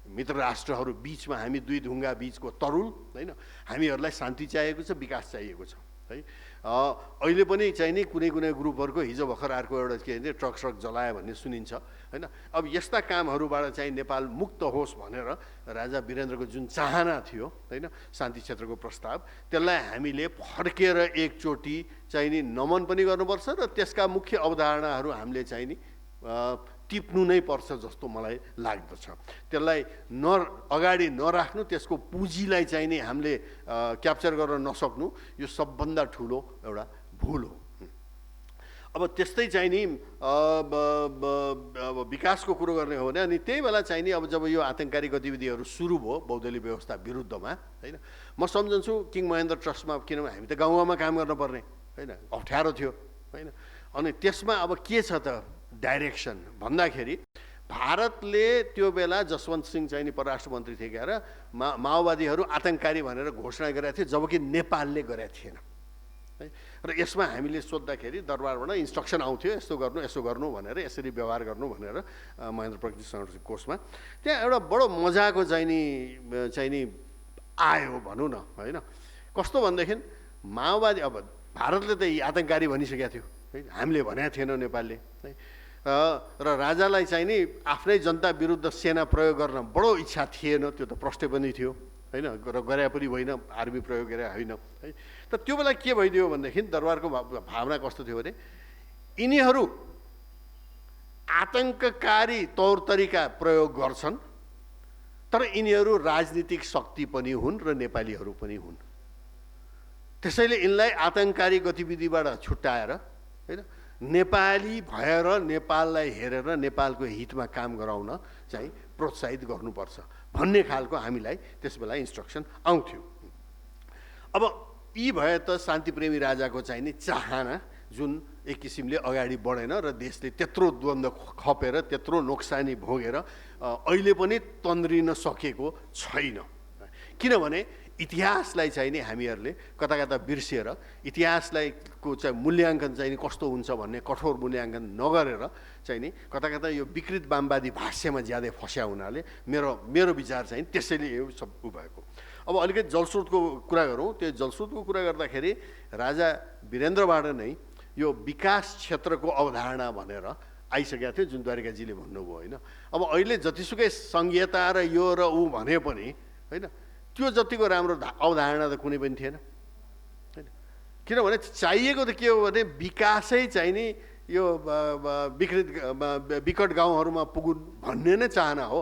मित्र राष्ट्रहरू बिचमा हामी दुई ढुङ्गा बिचको तरुल होइन, हामीहरूलाई शान्ति चाहिएको छ, विकास चाहिएको छ है। अहिले पनि चाहिँ नि कुनै कुनै ग्रुपहरूको हिजो भर्खर अर्को एउटा के भन्छ ट्रक श्रक जलायो भन्ने सुनिन्छ होइन। अब यस्ता कामहरूबाट चाहिँ नेपाल मुक्त होस् भनेर राजा वीरेन्द्रको जुन चाहना थियो होइन शान्ति क्षेत्रको प्रस्ताव, त्यसलाई हामीले फर्केर एकचोटि चाहिँ नि नमन पनि गर्नुपर्छ र त्यसका मुख्य अवधारणाहरू हामीले चाहिँ नि टिप्नु नै पर्छ जस्तो मलाई लाग्दछ। त्यसलाई अगाडि नराख्नु, त्यसको पुँजीलाई चाहिँ नि हामीले क्याप्चर गर्न नसक्नु, यो सबभन्दा ठुलो एउटा भुल हो। अब त्यस्तै चाहिँ नि अब विकासको कुरो गर्ने हो भने अनि त्यही बेला चाहिँ नि अब जब यो आतङ्ककारी गतिविधिहरू सुरु भयो बहुदलीय व्यवस्था विरुद्धमा होइन, म सम्झन्छु किङ महेन्द्र ट्रस्टमा, किनभने हामी त गाउँमा काम गर्नुपर्ने होइन, अप्ठ्यारो थियो होइन। अनि त्यसमा अब के छ त डाइरेक्सन भन्दाखेरि भारतले त्यो बेला जसवन्त सिंह चाहिँ नि परराष्ट्र मन्त्री थिए गएर माओवादीहरू आतङ्ककारी भनेर घोषणा गरेका थिए, जबकि नेपालले गरेका थिएन है। र यसमा हामीले सोद्धाखेरि दरबारबाट इन्स्ट्रक्सन आउँथ्यो यसो गर्नु भनेर, यसरी व्यवहार गर्नु भनेर महेन्द्र प्रगति संरक्षण कोषमा। त्यहाँ एउटा बडो मजाको चाहिँ नि आयो भनौँ न होइन। कस्तो भनेदेखि माओवादी अब भारतले त आतङ्ककारी भनिसकेको थियो है, हामीले भनेको थिएनौँ नेपालले है। र राजालाई चाहिँ नि आफ्नै जनता विरुद्ध सेना प्रयोग गर्न बडो इच्छा थिएन, त्यो त प्रष्ट पनि थियो होइन, र गरे पनि होइन, आर्मी प्रयोग गरे होइन है। त त्यो बेला के भइदियो भनेदेखि दरबारको भावना कस्तो थियो भने यिनीहरू आतङ्ककारी तौर तरिका प्रयोग गर्छन्, तर यिनीहरू राजनीतिक शक्ति पनि हुन् र नेपालीहरू पनि हुन्। त्यसैले यिनलाई आतङ्ककारी गतिविधिबाट छुट्याएर होइन नेपाली भएर नेपाललाई हेरेर नेपालको हितमा काम गराउन चाहिँ प्रोत्साहित गर्नुपर्छ भन्ने खालको हामीलाई त्यस बेला इन्स्ट्रक्सन आउँथ्यो। अब यी भए त शान्तिप्रेमी राजाको चाहिँ नि चाहना जुन एक किसिमले अगाडि बढेन र देशले त्यत्रो द्वन्द्व खपेर त्यत्रो नोक्सानी भोगेर अहिले पनि तन्द्रिन सकेको छैन। किनभने इतिहासलाई चाहिँ नि हामीहरूले कता कता बिर्सिएर इतिहासलाई को चाहिँ मूल्याङ्कन चाहिँ नि कस्तो हुन्छ भन्ने कठोर मूल्याङ्कन नगरेर चाहिँ नि कता कता यो विकृत वामवादी भाष्यमा ज्यादै फस्या हुनाले मेरो विचार चाहिँ त्यसैले यो सब भएको। अब अलिकति जलस्रोतको कुरा गरौँ। त्यो जलस्रोतको कुरा गर्दाखेरि राजा वीरेन्द्रबाट नै यो विकास क्षेत्रको अवधारणा भनेर आइसकेको थियो, जुन द्वारिकाजीले भन्नुभयो होइन। अब अहिले जतिसुकै सङ्घीयता र यो र ऊ भने पनि होइन त्यो जतिको राम्रो अवधारणा त कुनै पनि थिएन होइन। किनभने चाहिएको त के हो भने विकासै चाहिँ नि यो विकट गाउँहरूमा पुगुन् भन्ने नै चाहना हो।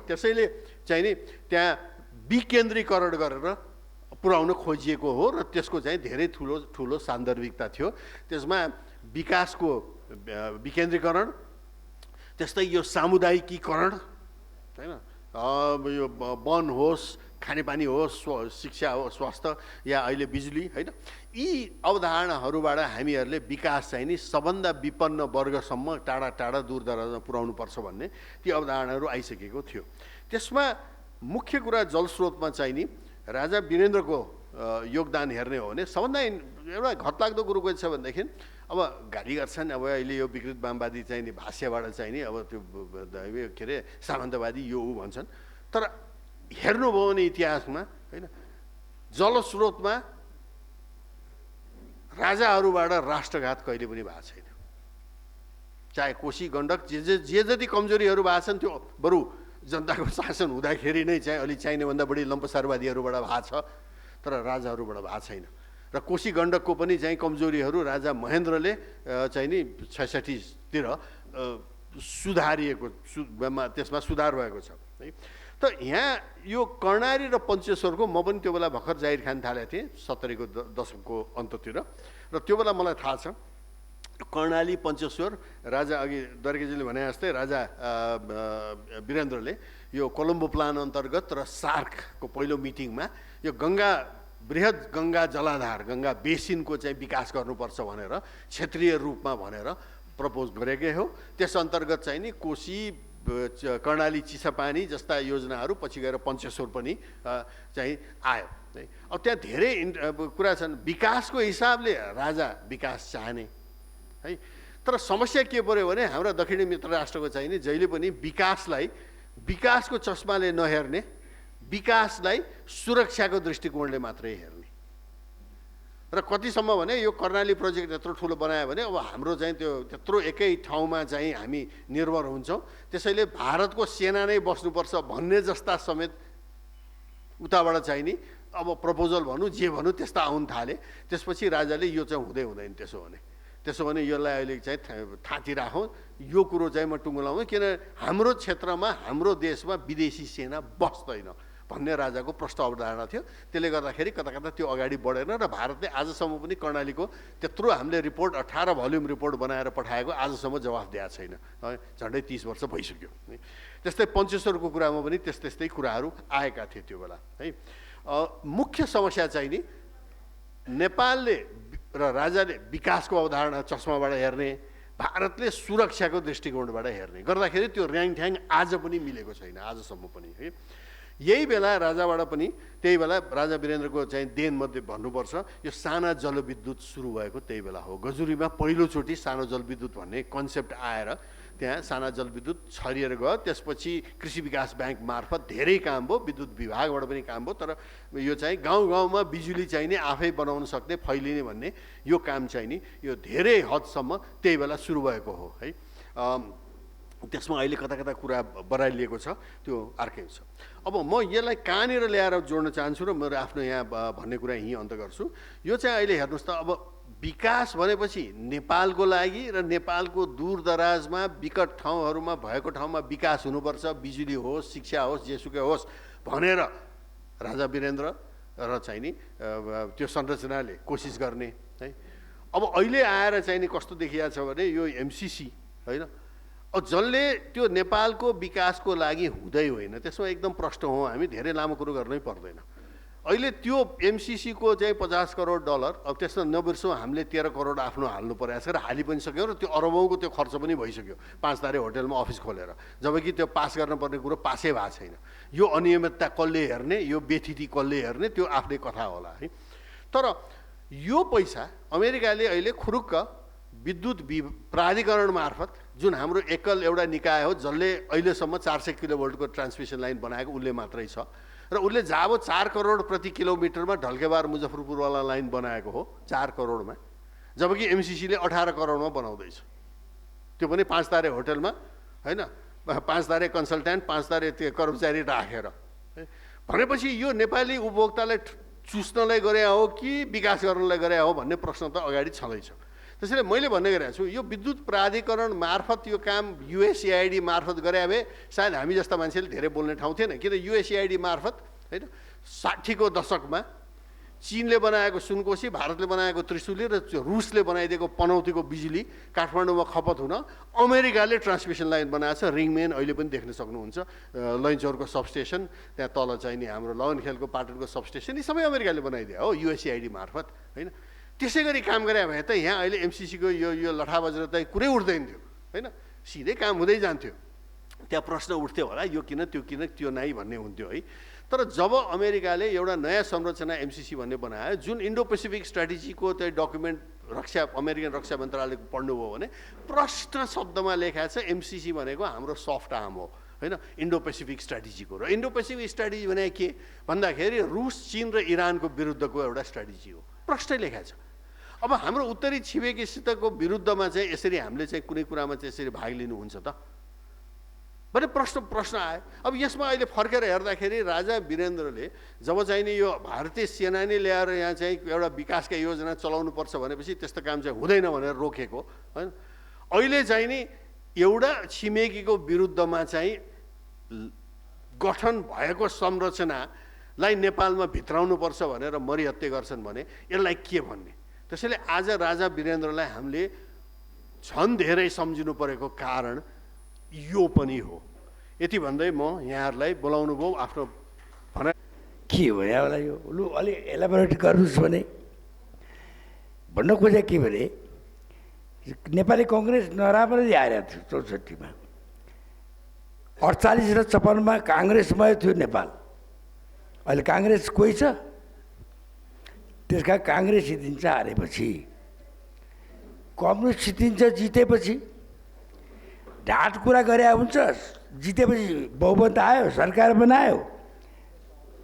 त्यसैले चाहिँ नि त्यहाँ विकेन्द्रीकरण गरेर पुर्याउन खोजिएको हो र त्यसको चाहिँ धेरै ठुलो सान्दर्भिकता थियो। त्यसमा विकासको विकेन्द्रीकरण, त्यस्तै यो सामुदायिकीकरण होइन, यो वन होस्, खानेपानी होस्, शिक्षा होस्, स्वास्थ्य या अहिले बिजुली होइन, यी अवधारणाहरूबाट हामीहरूले विकास चाहिँ नि सबभन्दा विपन्न वर्गसम्म टाढा टाढा दूरदराजमा पुर्याउनु पर्छ भन्ने ती अवधारणाहरू आइसकेको थियो। त्यसमा मुख्य कुरा जलस्रोतमा चाहिँ नि राजा वीरेन्द्रको योगदान हेर्ने हो भने सबभन्दा एउटा घटलाग्दो कुरो के छ भनेदेखि अब गाली गर्छन् अब अहिले यो विकृत वामवादी चाहिँ नि भाष्यबाट चाहिँ नि अब त्यो के अरे सामन्तवादी यो ऊ भन्छन्। तर हेर्नुभयो भने इतिहासमा होइन जलस्रोतमा राजाहरूबाट राष्ट्रघात कहिले पनि भएको छैन। चाहे कोशी गण्डक जे जति कमजोरीहरू भएको छन् त्यो बरु जनताको शासन हुँदाखेरि नै चाहिँ अलि चाहिने भन्दा बढी लम्पसारवादीहरूबाट भएको छ, तर राजाहरूबाट भएको छैन। र कोशी गण्डकको पनि चाहिँ कमजोरीहरू राजा महेन्द्रले चाहिँ नि 66तिर सुधारिएको त्यसमा सुधार भएको छ है। त यहाँ यो कर्णाली र पञ्चेश्वरको म पनि त्यो बेला भर्खर जाहिर खान थालेको थिएँ 70को दशकको अन्ततिर, र त्यो बेला मलाई थाहा छ कर्णाली पञ्चेश्वर राजा अघि दर्केजीले भने जस्तै राजा वीरेन्द्रले यो कोलम्बो प्लान अन्तर्गत र सार्कको पहिलो मिटिङमा यो बृहत गङ्गा जलाधार गङ्गा बेसिनको चाहिँ विकास गर्नुपर्छ भनेर क्षेत्रीय रूपमा भनेर प्रपोज गरेकै हो। त्यस अन्तर्गत चाहिँ नि कोशी कर्णाली चिसापानी जस्ता योजनाहरू पछि गएर पञ्चेश्वर पनि चाहिँ आयो है। अब त्यहाँ धेरै कुरा छन्। विकासको हिसाबले राजा विकास चाहने है, तर समस्या के पर्यो भने हाम्रा दक्षिणी मित्र राष्ट्रको चाहिँ नि जहिले पनि विकासको चस्माले नहेर्ने, विकासलाई सुरक्षाको दृष्टिकोणले मात्रै हेर्ने। र कतिसम्म भने यो कर्णाली प्रोजेक्ट यत्रो ठुलो बनायो भने अब हाम्रो चाहिँ त्यो त्यत्रो एकै ठाउँमा चाहिँ हामी निर्भर हुन्छौँ, त्यसैले भारतको सेना नै बस्नुपर्छ भन्ने जस्ता समेत उताबाट चाहिँ नि अब प्रपोजल भनौँ जे भनौँ त्यस्ता आउन थाले। त्यसपछि राजाले यो चाहिँ हुँदैन त्यसो भने यसलाई अहिले चाहिँ थाँती राखौँ, यो कुरो चाहिँ म टुङ्गलाउँ, किन हाम्रो क्षेत्रमा हाम्रो देशमा विदेशी सेना बस्दैन भन्ने राजाको प्रष्ट अवधारणा थियो। त्यसले गर्दाखेरि कता कता त्यो अगाडि बढेन र भारतले आजसम्म पनि कर्णालीको त्यत्रो हामीले रिपोर्ट 18 भोल्युम रिपोर्ट बनाएर पठाएको आजसम्म जवाफ दिएको छैन। झन्डै 30 वर्ष भइसक्यो। त्यस्तै पञ्चेश्वरको कुरामा पनि त्यस्तै कुराहरू आएका थिए त्यो बेला है। मुख्य समस्या चाहिँ नि नेपालले र राजाले विकासको अवधारणा चस्माबाट हेर्ने, भारतले सुरक्षाको दृष्टिकोणबाट हेर्ने गर्दाखेरि त्यो ऱ्याङठ्याङ आज पनि मिलेको छैन, आजसम्म पनि है। यही बेला राजाबाट पनि त्यही बेला राजा वीरेन्द्रको चाहिँ देनमध्ये भन्नुपर्छ यो साना जलविद्युत सुरु भएको त्यही बेला हो। गजुरीमा पहिलोचोटि सानो जलविद्युत भन्ने कन्सेप्ट आएर त्यहाँ साना जलविद्युत छरिएर गयो। त्यसपछि कृषि विकास ब्याङ्क मार्फत धेरै काम भयो, विद्युत विभागबाट पनि काम भयो, तर यो चाहिँ गाउँ गाउँमा बिजुली चाहिँ नि आफै बनाउन सक्ने फैलिने भन्ने यो काम चाहिँ नि यो धेरै हदसम्म त्यही बेला सुरु भएको हो है। त्यसमा अहिले कता कता कुरा बढाइलिएको छ, त्यो अर्कै छ। अब म यसलाई कहाँनिर ल्याएर जोड्न चाहन्छु र मेरो आफ्नो यहाँ भन्ने कुरा यहीँ अन्त गर्छु। यो चाहिँ अहिले हेर्नुहोस् त, अब विकास भनेपछि नेपालको लागि र नेपालको दूरदराजमा विकट ठाउँहरूमा भएको ठाउँमा विकास हुनुपर्छ, बिजुली होस्, शिक्षा होस्, जेसुकै होस् भनेर राजा वीरेन्द्र र चाहिँ नि त्यो संरचनाले कोसिस गर्ने है। अब अहिले आएर चाहिँ नि कस्तो देखिएको छ भने यो एमसिसी होइन, अब जसले त्यो नेपालको विकासको लागि हुँदै होइन, त्यसमा एकदम प्रष्ट हौँ हामी, धेरै लामो कुरो गर्नै पर्दैन। अहिले त्यो एमसिसीको चाहिँ 50 करोड डलर, अब त्यसमा नबिर्सौँ हामीले 13 करोड आफ्नो हाल्नु परेको छ र हालि पनि सक्यौँ र त्यो अरबौँको त्यो खर्च पनि भइसक्यो 5 तारे होटलमा अफिस खोलेर, जबकि त्यो पास गर्नुपर्ने कुरो पासै भएको छैन। यो अनियमितता कसले हेर्ने, यो बेथिति कसले हेर्ने, त्यो आफ्नै कथा होला है। तर यो पैसा अमेरिकाले अहिले खुरुक्क विद्युत प्राधिकरण मार्फत, जुन हाम्रो एकल एउटा निकाय हो जसले अहिलेसम्म 400 किलोभोल्टको ट्रान्समिसन लाइन बनाएको उसले मात्रै छ, र उसले जाबो 4 करोड प्रति किलोमिटरमा ढल्केबार मुजफ्फरपुरवाला लाइन बनाएको हो 4 करोडमा, जबकि एमसिसीले 18 करोडमा बनाउँदैछ। त्यो पनि 5 तारे होटलमा होइन, 5 तारे कन्सल्ट्यान्ट, 5 तारे त्यो कर्मचारी राखेर। भनेपछि यो नेपाली उपभोक्तालाई चुस्नलाई गरे हो कि विकास गर्नलाई गरे हो भन्ने प्रश्न त अगाडि छँदैछ। त्यसैले मैले भन्ने गरेको छु, यो विद्युत प्राधिकरण मार्फत यो काम युएसएआइडी मार्फत गरे भए सायद हामी जस्ता मान्छेले धेरै बोल्ने ठाउँ थिएन। किन युएसएआइडी मार्फत होइन 60 को दशकमा चीनले बनाएको सुनकोशी, भारतले बनाएको त्रिशुली र रुसले बनाइदिएको पनौतीको बिजुली काठमाडौँमा खपत हुन अमेरिकाले ट्रान्समिसन लाइन बनाएको छ। रिङमेन अहिले पनि देख्न सक्नुहुन्छ, लैनचौरको सबस्टेसन, त्यहाँ तल चाहिँ नि हाम्रो लगनखेलको पाटनको सबस्टेसन, यी सबै अमेरिकाले बनाइदियो हो युएसएआइडी मार्फत होइन। त्यसै गरी काम गरे भए त यहाँ अहिले एमसिसीको यो लठा बजेर त कुरै उठ्दैन थियो होइन, सिधै काम हुँदै जान्थ्यो। त्यहाँ प्रश्न उठ्थ्यो होला यो किन त्यो नाइ भन्ने हुन्थ्यो है। तर जब अमेरिकाले एउटा नयाँ संरचना एमसिसी भन्ने बनायो, जुन इन्डो पेसिफिक स्ट्राटेजीको त्यो डकुमेन्ट अमेरिकन रक्षा मन्त्रालयको पढ्नुभयो भने प्रष्ट शब्दमा लेखा छ एमसिसी भनेको हाम्रो सफ्ट आर्म हो होइन इन्डो पेसिफिक स्ट्राटेजीको। र इन्डो पेसिफिक स्ट्राटेजी भने के भन्दाखेरि रुस, चीन र इरानको विरुद्धको एउटा स्ट्राटेजी हो, प्रष्टै लेखा छ। अब हाम्रो उत्तरी छिमेकीसितको विरुद्धमा चाहिँ यसरी हामीले चाहिँ कुनै कुरामा चाहिँ यसरी भाग लिनुहुन्छ त भने प्रश्न आयो। अब यसमा अहिले फर्केर हेर्दाखेरि राजा वीरेन्द्रले जब चाहिँ नि यो भारतीय सेनानी ल्याएर यहाँ चाहिँ एउटा विकासका योजना चलाउनु पर्छ भनेपछि त्यस्तो काम चाहिँ हुँदैन भनेर रोकेको होइन। अहिले चाहिँ नि एउटा छिमेकीको विरुद्धमा चाहिँ गठन भएको संरचनालाई नेपालमा भित्राउनुपर्छ भनेर मरिहत्ते गर्छन् भने यसलाई के भन्ने। त्यसैले आज राजा वीरेन्द्रलाई हामीले झन् धेरै सम्झिनु परेको कारण यो पनि हो। यति भन्दै म यहाँहरूलाई बोलाउनु भयो आफ्नो भनाइ के हो यहाँलाई यो लु अलि एलाबोरेट गर्नुहोस् भने भन्न खोजेको के भने नेपाली कङ्ग्रेस नराम्ररी आइरहेको थियो 64 मा, 48 र 56 मा काङ्ग्रेसमय थियो नेपाल। अहिले काङ्ग्रेस कोही छ? त्यसका काङ्ग्रेस जितिन्छ हारेपछि, कम्युनिस्ट जितिन्छ जितेपछि। ढाँट कुरा गरे हुन्छ, जितेपछि बहुमत आयो, सरकार बनायो,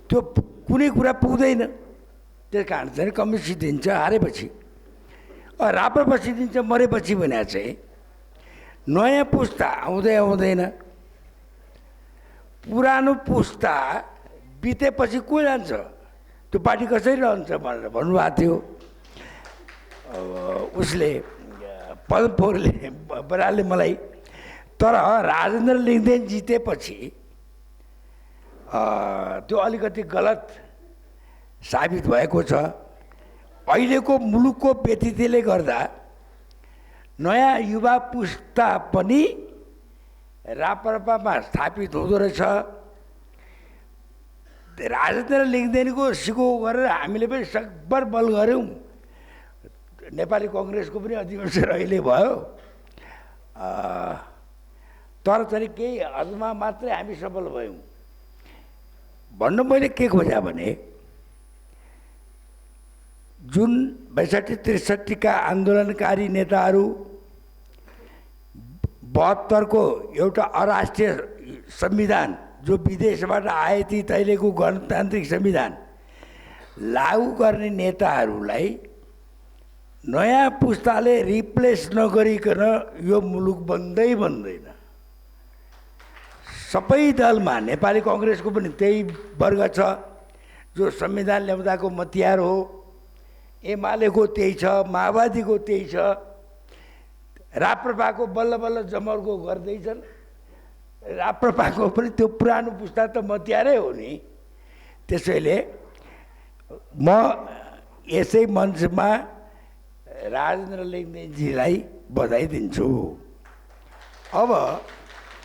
त्यो कुनै कुरा पुग्दैन। त्यस कारण चाहिँ कम्युनिस्ट जितिन्छ हारेपछि, राप्रपा जितिन्छ मरेपछि भने चाहिँ नयाँ पुस्ता आउँदै आउँदैन। पुरानो पुस्ता बितेपछि को जान्छ, त्यो पार्टी कसरी रहन्छ भनेर भन्नुभएको थियो उसले, पदमपोखरेलले बरालले मलाई। तर राजेन्द्र लिङ्गदेन जितेपछि त्यो अलिकति गलत साबित भएको छ। अहिलेको मुलुकको व्यतिथिले गर्दा नयाँ युवा पुस्ता पनि राप्रपामा स्थापित हुँदो रहेछ। राजेन्द्र लिङ्गदेनको सिको गरेर हामीले पनि सकभर बल गऱ्यौँ। नेपाली कङ्ग्रेसको पनि अधिवेशन अहिले भयो, तर चाहिँ केही हदमा मात्रै हामी सफल भयौँ। भन्नु मैले के खोजेँ भने जुन 62-63 का आन्दोलनकारी नेताहरू 72 को एउटा अराष्ट्रिय संविधान जो विदेशबाट आए ती तैलेको गणतान्त्रिक संविधान लागू गर्ने नेताहरूलाई नयाँ पुस्ताले रिप्लेस नगरिकन यो मुलुक बन्दैन। सबै दलमा नेपाली कङ्ग्रेसको पनि त्यही वर्ग छ जो संविधान ल्याउँदाको मतियार हो, एमालेको त्यही छ, माओवादीको त्यही छ, राप्रपाको बल्ल बल्ल जमर्को गर्दैछन्। राप्रपाको पनि त्यो पुरानो पुस्ता त मतियारै हो नि। त्यसैले म यसै मञ्चमा राजेन्द्र लिङ्गदेनजीलाई बधाई दिन्छु।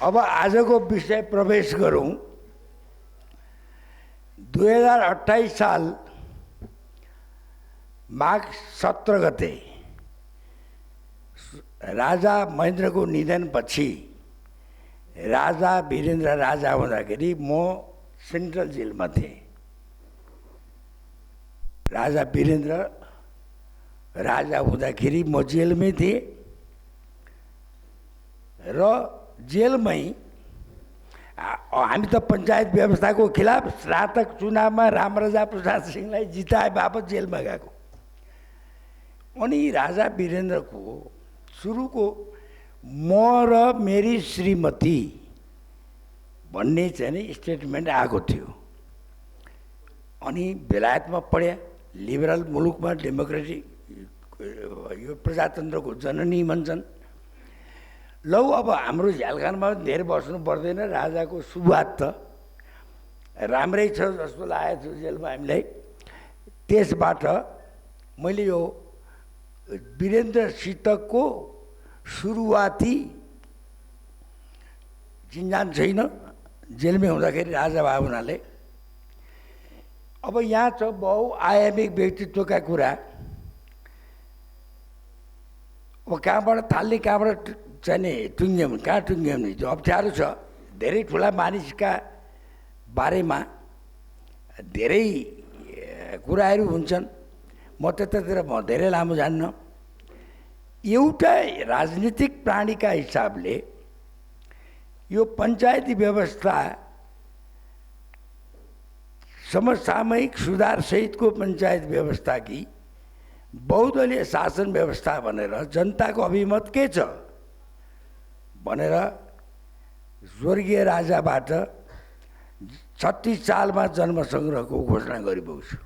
अब आजको विषय प्रवेश गरौँ। 2028 साल माघ 17 गते राजा महेन्द्रको निधनपछि राजा वीरेन्द्र राजा हुँदाखेरि म सेन्ट्रल जेलमा थिएँ। राजा वीरेन्द्र राजा हुँदाखेरि म जेलमै थिएँ र जेलमै हामी त पञ्चायत व्यवस्थाको खिलाफ स्नातक चुनावमा रामराजा प्रसाद सिंहलाई जिताए बापत जेलमा गएको। अनि राजा वीरेन्द्रको सुरुको म र मेरी श्रीमती भन्ने चाहिँ नि स्टेटमेन्ट आएको थियो। अनि बेलायतमा पढ्या, लिबरल मुलुकमा डेमोक्रेटिक यो प्रजातन्त्रको जननी भन्छन्। लौ अब हाम्रो झ्यालखानमा धेरै बस्नु पर्दैन, राजाको सुरुवात त राम्रै छ जस्तो लागेको छ जेलमा हामीलाई। त्यसबाट मैले यो वीरेन्द्र सितकको सुरुवाती चिन्जान छैन, जेलमै हुँदाखेरि राजा भए हुनाले। अब यहाँ छ बहुआयामिक व्यक्तित्वका कुरा। अब कहाँबाट थाल्ने, कहाँबाट चाहिँ टुङ्ग्याउने, कहाँ टुङ्ग्याउने त्यो अप्ठ्यारो छ। धेरै ठुला मानिसका बारेमा धेरै कुराहरू हुन्छन्, म त्यतातिर धेरै लामो जान्न। एउटा राजनीतिक प्राणीका हिसाबले यो पञ्चायती व्यवस्था समसामयिक सुधारसहितको पञ्चायत व्यवस्था कि बहुदलीय शासन व्यवस्था भनेर जनताको अभिमत के छ भनेर स्वर्गीय राजाबाट 36 सालमा जन्मसङ्ग्रहको घोषणा गरिरहेको छु।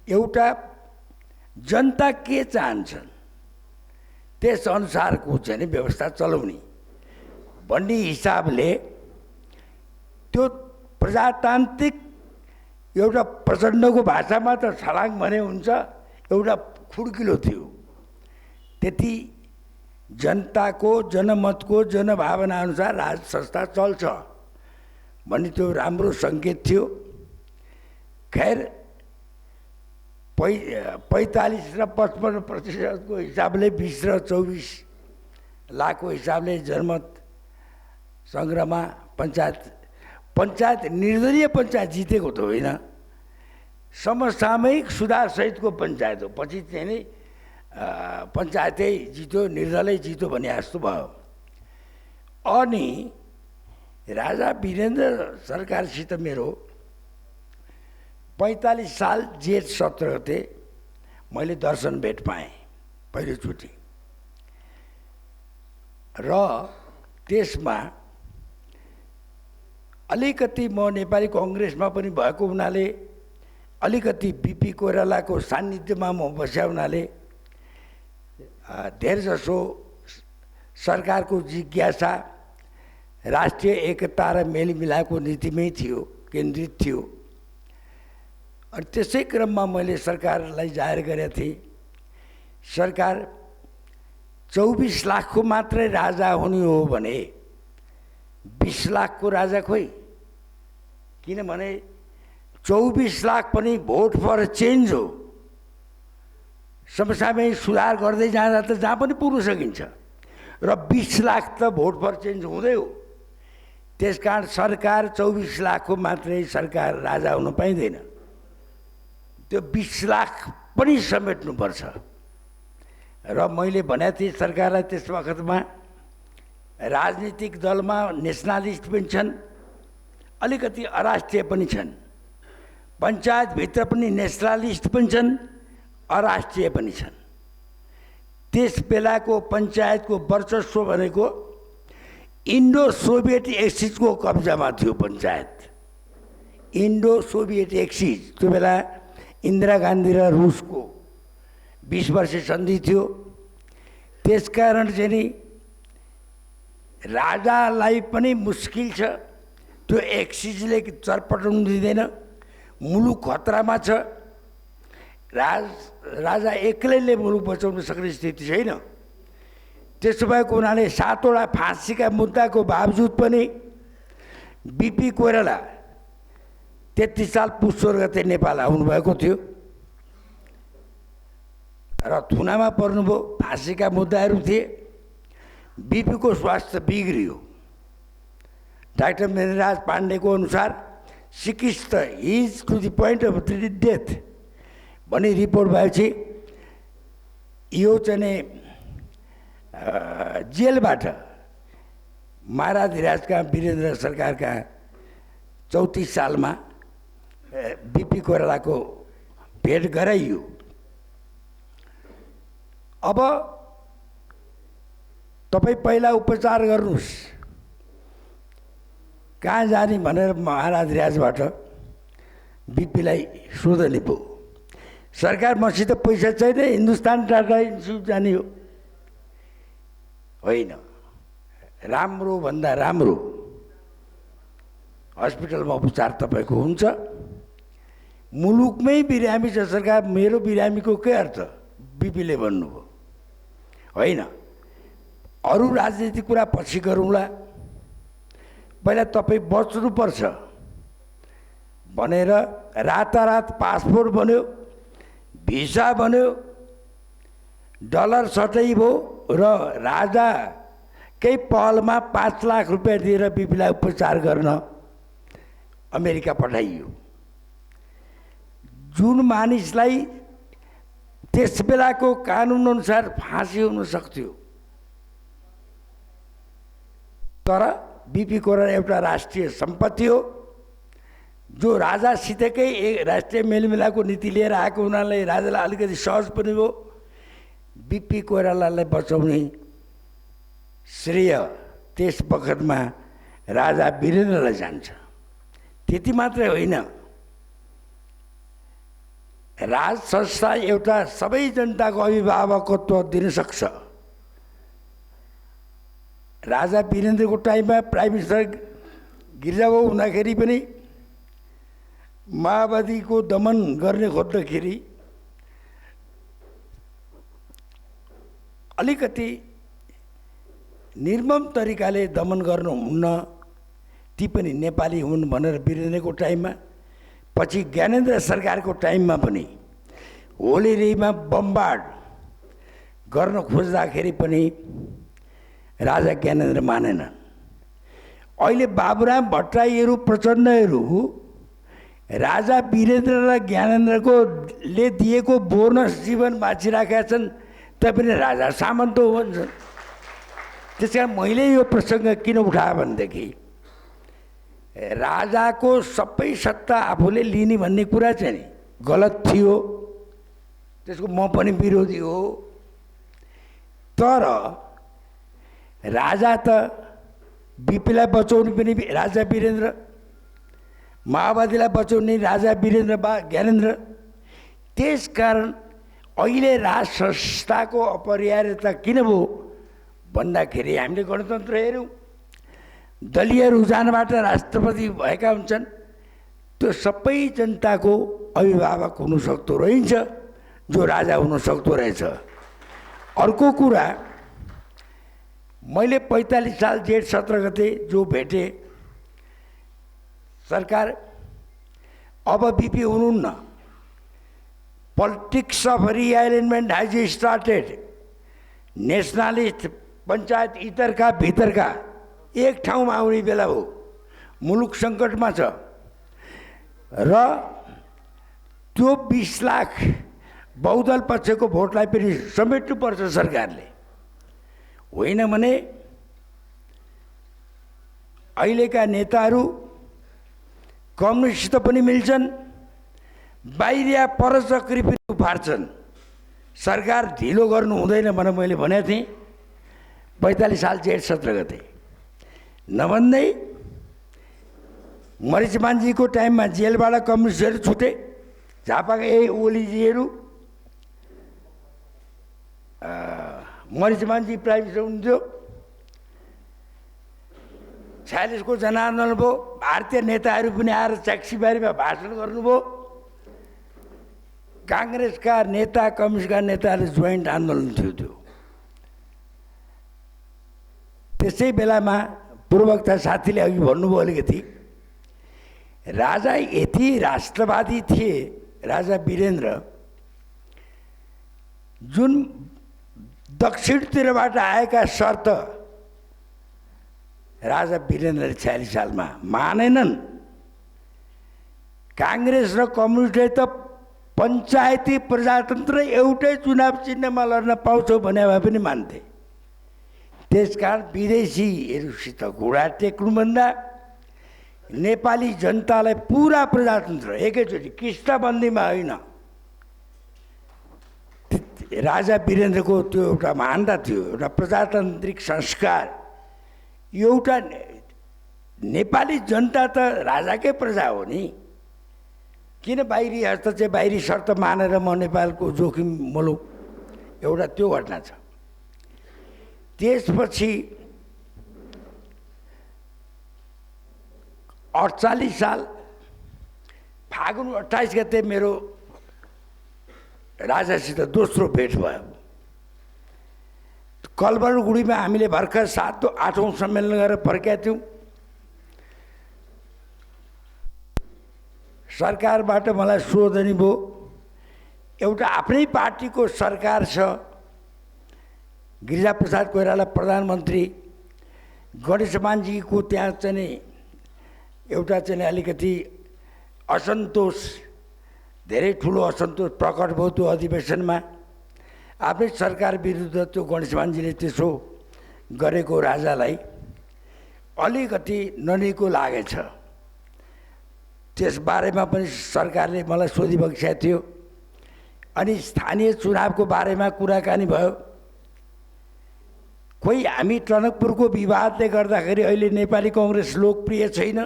एउटा जनता के चाहन्छन् त्यसअनुसारको चाहिँ व्यवस्था चलाउने भन्ने हिसाबले त्यो प्रजातान्त्रिक एउटा प्रचण्डको भाषामा त छलाङ भने हुन्छ, एउटा खुड्किलो थियो। त्यति जनताको जनमतको जनभावना अनुसार राज संस्था चल्छ भन्ने त्यो राम्रो सङ्केत थियो। खैर 45 र 55% हिसाबले 20 र 24 लाखको हिसाबले जनमत सङ्ग्रहमा पञ्चायत निर्दलीय पञ्चायत जितेको त होइन, समसामयिक सुधारसहितको पञ्चायत हो। पछि चाहिँ नि पञ्चायतै जित्यो, निर्दलै जित्यो भने जस्तो भयो। अनि राजा वीरेन्द्र सरकारसित मेरो 45 साल जेठ 17 गते मैले दर्शन भेट पाएँ पहिलोचोटि। र त्यसमा अलिकति म नेपाली कङ्ग्रेसमा पनि भएको हुनाले, अलिकति बिपी कोइरालाको सान्निध्यमा म बस्या हुनाले धेरैजसो सरकारको जिज्ञासा राष्ट्रिय एकता र मेलमिलापको नीतिमै थियो, केन्द्रित थियो। अनि त्यसै क्रममा मैले सरकारलाई जाहेर गरेका थिएँ, सरकार 24 लाखको मात्रै राजा हुने हो भने 20 लाखको राजा खोइ। किनभने 24 लाख पनि भोट फर चेन्ज हो। समसामयिक सुधार गर्दै जाँदा त जहाँ पनि पुग्न सकिन्छ, र 20 लाख त भोट फर चेन्ज हुँदै हो। त्यसकारण सरकार 24 लाखको मात्रै सरकार राजा हुन पाइँदैन, त्यो 20 लाख पनि समेट्नुपर्छ। र मैले भनेको थिएँ सरकारलाई त्यस वखतमा, राजनीतिक दलमा नेसनलिस्ट पनि छन्, अलिकति अराष्ट्रिय पनि छन्, पञ्चायतभित्र पनि नेसनलिस्ट पनि छन्, अराष्ट्रिय पनि छन्। त्यस बेलाको पञ्चायतको वर्चस्व भनेको इन्डो सोभियत एक्सिसको कब्जामा थियो पञ्चायत। इन्डो सोभियत एक्सिस त्यो बेला इन्दिरा गान्धी र रुसको 20 वर्ष सन्धि थियो। त्यसकारण चाहिँ नि राजालाई पनि मुस्किल छ, त्यो एक्सिसले चरपटाउनु दिँदैन, मुलुक खतरामा छ। राजा एक्लैले मुलुक बचाउन सक्ने स्थिति छैन। त्यसो भएको हुनाले 7 वटा फाँसीका मुद्दाको बावजुद पनि बिपी कोइराला 33 साल पुस 16 गते नेपाल आउनुभएको थियो र थुनामा पर्नुभयो। फाँसीका मुद्दाहरू थिए। बिपीको स्वास्थ्य बिग्रियो। डाक्टर मेहराज पाण्डेको अनुसार सिकिस्त is to the point of death भन्ने रिपोर्ट भएपछि यो चाहिँ जेलबाट महाराजधिराजका वीरेन्द्र सरकारका 34 सालमा बिपी कोइरालाको भेट गराइयो। अब तपाईँ पहिला उपचार गर्नुहोस्, कहाँ जाने भनेर महाराजधिराजबाट बिपीलाई सोधने पो सरकार मसित पैसा छैन हिन्दुस्तान टाटा इन्स्टिच्युट जाने हो होइन। राम्रो भन्दा राम्रो हस्पिटलमा उपचार तपाईँको हुन्छ। मुलुकमै बिरामी छ सरकार, मेरो बिरामीको के अर्थ बिपीले भन्नुभयो होइन। अरू राजनीतिक कुरा पछि गरौँला, पहिला तपाईँ बच्नुपर्छ भनेर रातारात पासपोर्ट बन्यो, भिसा बन्यो, डलर सटै भयो र राजाकै पहलमा 5 लाख रुपियाँ दिएर बिपीलाई उपचार गर्न अमेरिका पठाइयो। जुन मानिसलाई त्यस बेलाको कानुन अनुसार फाँसी हुन सक्थ्यो, तर बिपी कोइराला एउटा राष्ट्रिय सम्पत्ति हो जो राजासितकै एक राष्ट्रिय मेलमिलापको नीति लिएर आएको हुनाले राजालाई अलिकति सहज पनि हो। बिपी कोइरालालाई बचाउने श्रेय त्यस बखतमा राजा वीरेन्द्रलाई जान्छ। त्यति मात्रै होइन, राज संस्था एउटा सबै जनताको अभिभावकत्व दिन सक्छ। राजा वीरेन्द्रको टाइममा प्राइम मिनिस्टर गिरिजाबाबु हुँदाखेरि पनि माओवादीको दमन गर्ने खोज्दाखेरि अलिकति निर्मम तरिकाले दमन गर्नुहुन्न, ती पनि नेपाली हुन् भनेर वीरेन्द्रको टाइममा। पछि ज्ञानेन्द्र सरकारको टाइममा पनि होलिरीमा बमबार्ड गर्न खोज्दाखेरि पनि राजा ज्ञानेन्द्र मानेनन्। अहिले बाबुराम भट्टराईहरू प्रचण्डहरू राजा वीरेन्द्र र ज्ञानेन्द्रको ले दिएको बोनस जीवन बाँचिराखेका छन्, तैपनि राजा सामन्त हो भन्छन्। त्यस कारण मैले यो प्रसङ्ग किन उठाएँ भनेदेखि राजाको सबै सत्ता आफूले लिने भन्ने कुरा चाहिँ नि गलत थियो, त्यसको म पनि विरोधी हो। तर राजा त बिपीलाई बचाउने पनि राजा वीरेन्द्र, माओवादीलाई बचाउने राजा वीरेन्द्र बा ज्ञानेन्द्र। त्यसकारण अहिले राज संस्थाको अपरिहार्यता किन भयो भन्दाखेरि हामीले गणतन्त्र हेऱ्यौँ, दलीय रुझानबाट राष्ट्रपति भएका हुन्छन्, त्यो सबै जनताको अभिभावक हुन सक्दो रहन्छ जो राजा हुन सक्दो रहेछ। अर्को कुरा, मैले 45 साल जेठ 17 गते जो भेटेँ सरकार अब बिपी हुनुहुन्न। Politics of realignment has started. Nationalist panchayat इतरका भितरका एक ठाउँमा आउने बेला हो। मुलुक सङ्कटमा छ र त्यो 20 लाख बहुदल पक्षको भोटलाई पनि समेट्नुपर्छ सरकारले। होइन भने अहिलेका नेताहरू कम्युनिस्ट पनि मिल्छन्, बाहिरिया परचक्री पनि उफार्छन्। सरकार ढिलो गर्नु हुँदैन भनेर मैले भनेको थिएँ 45 साल जेठ 17 गते। नभन्दै मरिचमानजीको टाइममा जेलबाट कम्युनिस्टहरू छुटे, झापाका यही ओलीजीहरू, मरिचमानजी प्राइम मिनिस्टर हुन्थ्यो, 46 को जनआन्दोलन भयो। भारतीय नेताहरू पनि आएर ट्याक्सीबारीमा भाषण गर्नुभयो। काङ्ग्रेसका नेता कम्युनिस्टका नेताहरूले जोइन्ट आन्दोलन थियो त्यो। त्यसै बेलामा पूर्ववक्ता साथीले अघि भन्नुभयो अलिकति, राजा यति राष्ट्रवादी थिए राजा वीरेन्द्र, जुन दक्षिणतिरबाट आएका शर्त राजा वीरेन्द्रले 46 सालमा मानेनन्। काङ्ग्रेस र कम्युनिस्टले त पञ्चायती प्रजातन्त्र एउटै चुनाव चिन्हमा लड्न पाउँछौ भने भए पनि मान्थे। त्यसकारण विदेशीहरूसित घुँडा टेक्नुभन्दा नेपाली जनतालाई पुरा प्रजातन्त्र एकैचोटि किस्ताबन्दीमा होइन। राजा वीरेन्द्रको त्यो एउटा महानता थियो, एउटा प्रजातान्त्रिक संस्कार। एउटा नेपाली जनता त राजाकै प्रजा हो नि, किन बाहिरी हस्तक्षेप बाहिरी शर्त मानेर म नेपालको जोखिम मोलौँ, एउटा त्यो घटना छ। त्यसपछि 48 साल फागुन 28 गते मेरो राजासित दोस्रो भेट भयो। कलबरगुडीमा हामीले भर्खर 7औं सम्मेलन गरेर फर्केका थियौँ। सरकारबाट मलाई सोधनी भयो, एउटा आफ्नै पार्टीको सरकार छ, गिरिजाप्रसाद कोइराला प्रधानमन्त्री, गणेशमानजीको त्यहाँ चाहिँ एउटा चाहिँ अलिकति असन्तोष, धेरै ठुलो असन्तोष प्रकट भयो त्यो अधिवेशनमा। आफ्नै सरकार विरुद्ध त्यो गणेशमानजीले त्यसो गरेको राजालाई अलिकति ननिको लागेछ। त्यसबारेमा पनि सरकारले मलाई सोधिबक्सेको थियो। अनि स्थानीय चुनावको बारेमा कुराकानी भयो। खोइ हामी टनकपुरको विवादले गर्दाखेरि अहिले नेपाली कङ्ग्रेस लोकप्रिय छैन,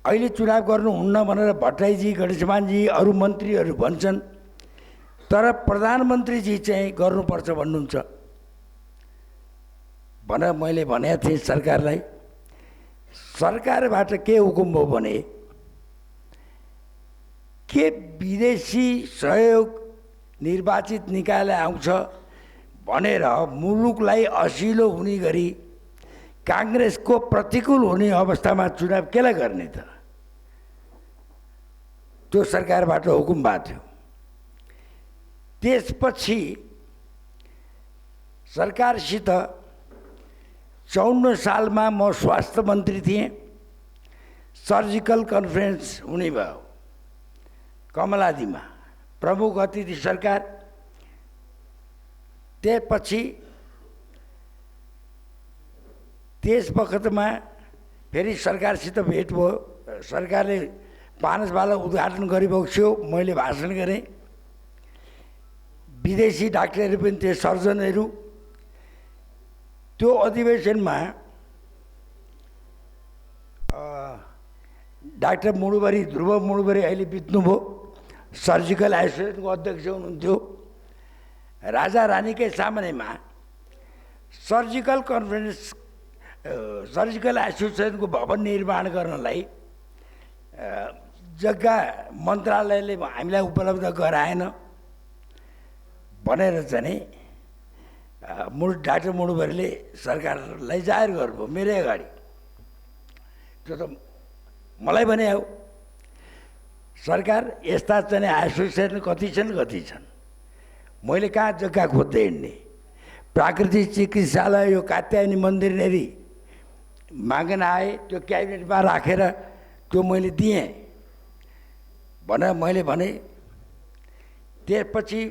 अहिले चुनाव गर्नुहुन्न भनेर भट्टराईजी, गणेशमानजी, अरू मन्त्रीहरू भन्छन्, तर प्रधानमन्त्रीजी चाहिँ गर्नुपर्छ भन्नुहुन्छ भनेर मैले भनेको थिएँ सरकारलाई। सरकारबाट के हुकुम भयो भने के विदेशी सहयोग निर्वाचित निकायले आउँछ भनेर मुलुकलाई असिलो हुने गरी काङ्ग्रेसको प्रतिकूल हुने अवस्थामा चुनाव केलाई गर्ने त? त्यो सरकारबाट हुकुम भएको थियो। त्यसपछि सरकारसित 54 सालमा म स्वास्थ्य मन्त्री थिएँ। सर्जिकल कन्फरेन्स हुने भयो कमलादीमा, प्रमुख अतिथि सरकार। त्यसपछि त्यस वखतमा फेरि सरकारसित भेट भयो। सरकारले पानसवाला उद्घाटन गरिबक्स्यो, मैले भाषण गरेँ। विदेशी डाक्टरहरू पनि थिए, सर्जनहरू। त्यो अधिवेशनमा डाक्टर मुडुबरी, ध्रुव मुडुबरी अहिले बित्नुभयो, सर्जिकल एसोसिएसनको अध्यक्ष हुनुहुन्थ्यो। राजा रानीकै सामनेमा सर्जिकल कन्फरेन्स, सर्जिकल एसोसिएसनको भवन निर्माण गर्नलाई जग्गा मन्त्रालयले हामीलाई उपलब्ध गराएन भनेर चाहिँ डाक्टर मुडुबरीले सरकारलाई जाहेर गर्नुभयो मेरै अगाडि। त्यो त मलाई भने हो, सरकार यस्ता चाहिँ एसोसिएसन कति छन्। मैले कहाँ जग्गा खोज्दै हिँड्ने? प्राकृतिक चिकित्सालय, यो कात्यायनी मन्दिरनेरि मागन आए, त्यो क्याबिनेटमा राखेर त्यो मैले दिएँ भनेर मैले भने। त्यसपछि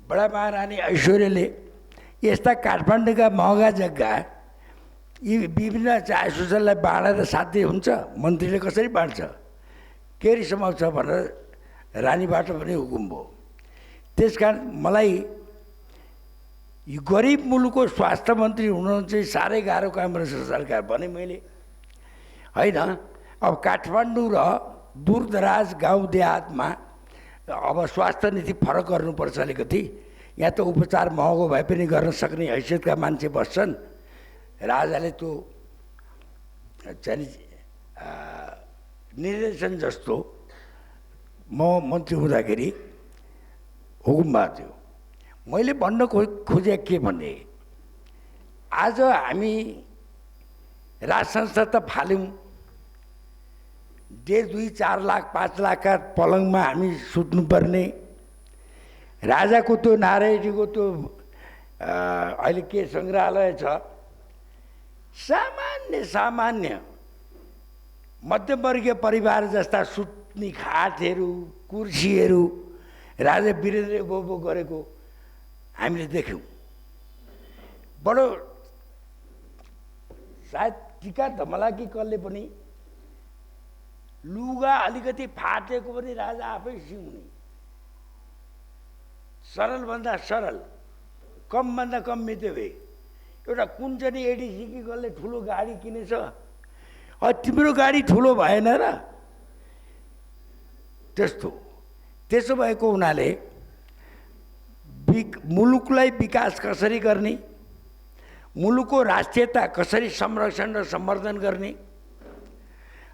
बडा महारानी ऐश्वर्यले यस्ता काठमाडौँका महँगा जग्गा यी विभिन्न एसोसिएसनलाई बाँडेर साध्य हुन्छ? मन्त्रीले कसरी बाँड्छ? केरी समाउँछ भनेर रानीबाट पनि हुकुम भयो। त्यसकारण मलाई यो गरिब मुलुकको स्वास्थ्य मन्त्री हुनु चाहिँ साह्रै गाह्रो काम रहेछ सरकार भने मैले होइन। अब काठमाडौँ र दूरदराज गाउँ देहातमा अब स्वास्थ्य नीति फरक गर्नुपर्छ अलिकति। यहाँ त उपचार महँगो भए पनि गर्न सक्ने हैसियतका मान्छे बस्छन्। राजाले त्यो चाहिँ निर्देशन जस्तो म मन्त्री हुँदाखेरि हुकुम भएको थियो। मैले भन्न खोजेँ के भने, आज हामी राज संस्था त फाल्यौँ, 1.5, 2, 4 लाख 5 लाखका पलङमा हामी सुत्नुपर्ने। राजाको त्यो नारायणजीको त्यो अहिले के सङ्ग्रहालय छ, सामान्य मध्यमवर्गीय परिवार जस्ता सुत्ने खाटहरू, कुर्सीहरू राजा वीरेन्द्र बोबो गरेको हामीले देख्यौँ। बडो सायद टिका धमला कि कसले पनि लुगा अलिकति फाटेको पनि राजा आफै सिउने, सरलभन्दा सरल, कमभन्दा कम मित्य भए। एउटा कुञ्चनी एडिसी कि कसले ठुलो गाडी किनेछ, तिम्रो गाडी ठुलो भएन र त्यस्तो त्यसो भएको हुनाले मुलुकलाई विकास कसरी गर्ने, मुलुकको राष्ट्रियता कसरी संरक्षण र सम्वर्धन गर्ने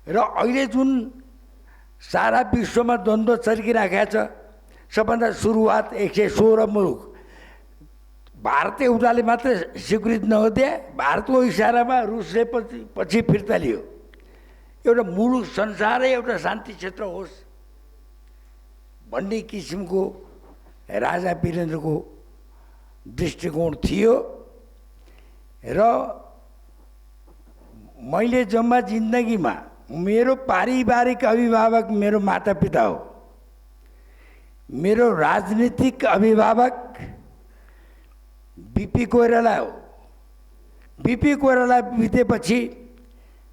र अहिले जुन सारा विश्वमा द्वन्द्व चर्किराखेको छ, सबभन्दा सुरुवात 116 मुलुक भारत एउटाले मात्र स्वीकृत नहुँदै भारतको इसारामा रुसले पछि फिर्ता लियो। एउटा मुलुक संसारै एउटा शान्ति क्षेत्र होस् भन्ने किसिमको राजा वीरेन्द्रको दृष्टिकोण थियो र मैले जम्मा जिन्दगीमा मेरो पारिवारिक अभिभावक मेरो मातापिता हो, मेरो राजनीतिक अभिभावक बीपी कोइराला हो। बीपी कोइराला बितेपछि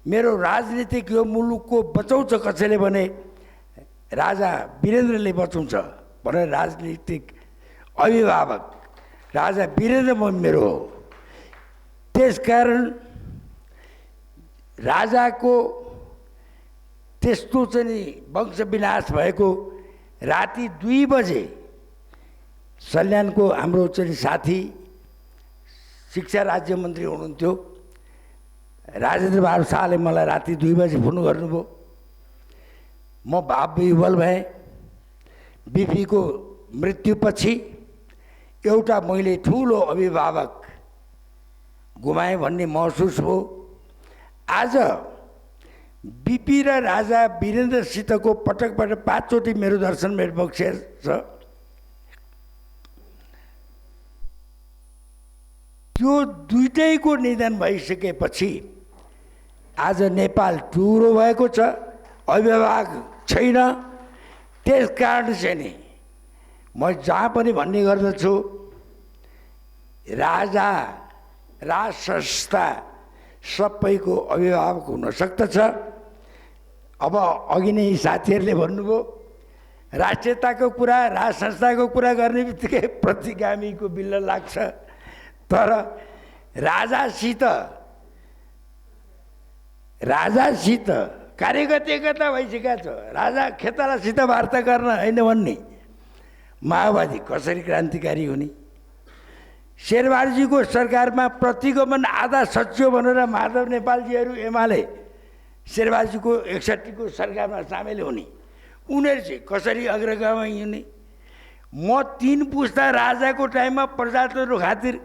मेरो राजनीतिक यो मुलुकको बचाउँछ कसैले भने राजा वीरेन्द्रले बचाउँछ भनेर राजनीतिक अभिभावक राजा वीरेन्द्र मेरो हो। त्यसकारण राजाको त्यस्तो चाहिँ वंश विनाश भएको राति 2 बजे सल्यानको हाम्रो चाहिँ साथी शिक्षा राज्य मन्त्री हुनुहुन्थ्यो राजेन्द्र बहादुर शाहले मलाई राति 2 बजे फोन गर्नुभयो। म भावविह्वल भएँ। बीपीको मृत्युपछि एउटा मैले ठुलो अभिभावक गुमाएँ भन्ने महसुस हो। आज बीपी र राजा वीरेन्द्रसितको पटक पटक 5 चोटि मेरो दर्शन भेट भएको छ। त्यो दुईटैको निधन भइसकेपछि आज नेपाल टुरो भएको छ, अभिभावक छैन। त्यसकारण चाहिँ नि म जहाँ पनि भन्ने गर्दछु राजा राज संस्था सबैको अभिभावक हुन सक्दछ। अब अघि नै साथीहरूले भन्नुभयो राष्ट्रियताको कुरा, राज संस्थाको कुरा गर्ने बित्तिकै प्रतिगामीको बिल्ल लाग्छ। तर राजासित कार्यगत एकता भइसकेको छ। राजा खेतालासित वार्ता गर्न होइन भन्ने माओवादी कसरी क्रान्तिकारी हुने। शेरबहादुरजीको सरकारमा प्रतिगमन आधा सच्यो भनेर माधव नेपालजीहरू एमाले शेरबहादुरजीको 61 को सरकारमा सामेल हुने। उनीहरू चाहिँ कसरी अग्रगामी हुने। म 3 पुस्ता राजाको टाइममा प्रजातन्त्र खातिर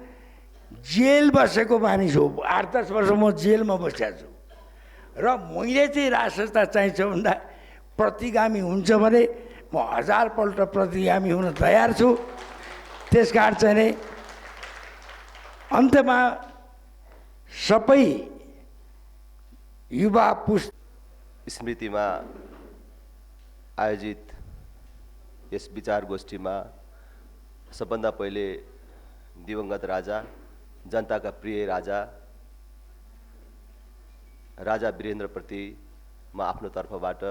जेल बसेको मानिस हो। 8-10 वर्ष म जेलमा बसेको छु र मैले चाहिँ राज संस्था चाहिन्छ भन्दा प्रतिगामी हुन्छ भने म 1000 पल्ट प्रतिगामी हुन तयार छु। त्यसकारण चाहिँ नै अन्तमा सबै युवा स्मृतिमा आयोजित यस विचार गोष्ठीमा सबभन्दा पहिले दिवंगत राजा, जनताका प्रिय राजा वीरेन्द्रप्रति म आफ्नो तर्फबाट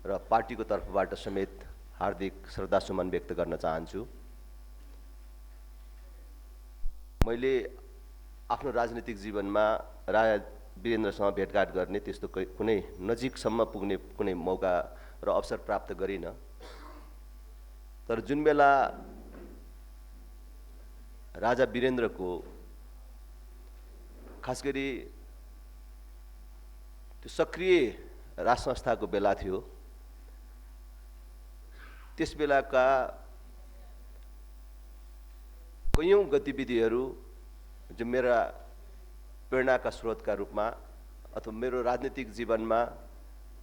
र पार्टीको तर्फबाट समेत हार्दिक श्रद्धासुमन व्यक्त गर्न चाहन्छु। मैले आफ्नो राजनीतिक जीवनमा राजा वीरेन्द्रसँग भेटघाट गर्ने त्यस्तो कुनै नजिकसम्म पुग्ने कुनै मौका र अवसर प्राप्त गरिनँ। तर जुन बेला राजा वीरेन्द्रको खास गरी त्यो सक्रिय राज संस्थाको बेला थियो, त्यस बेलाका कयौं गतिविधिहरू जो मेरा प्रेरणाका स्रोतका रूपमा अथवा मेरो राजनीतिक जीवनमा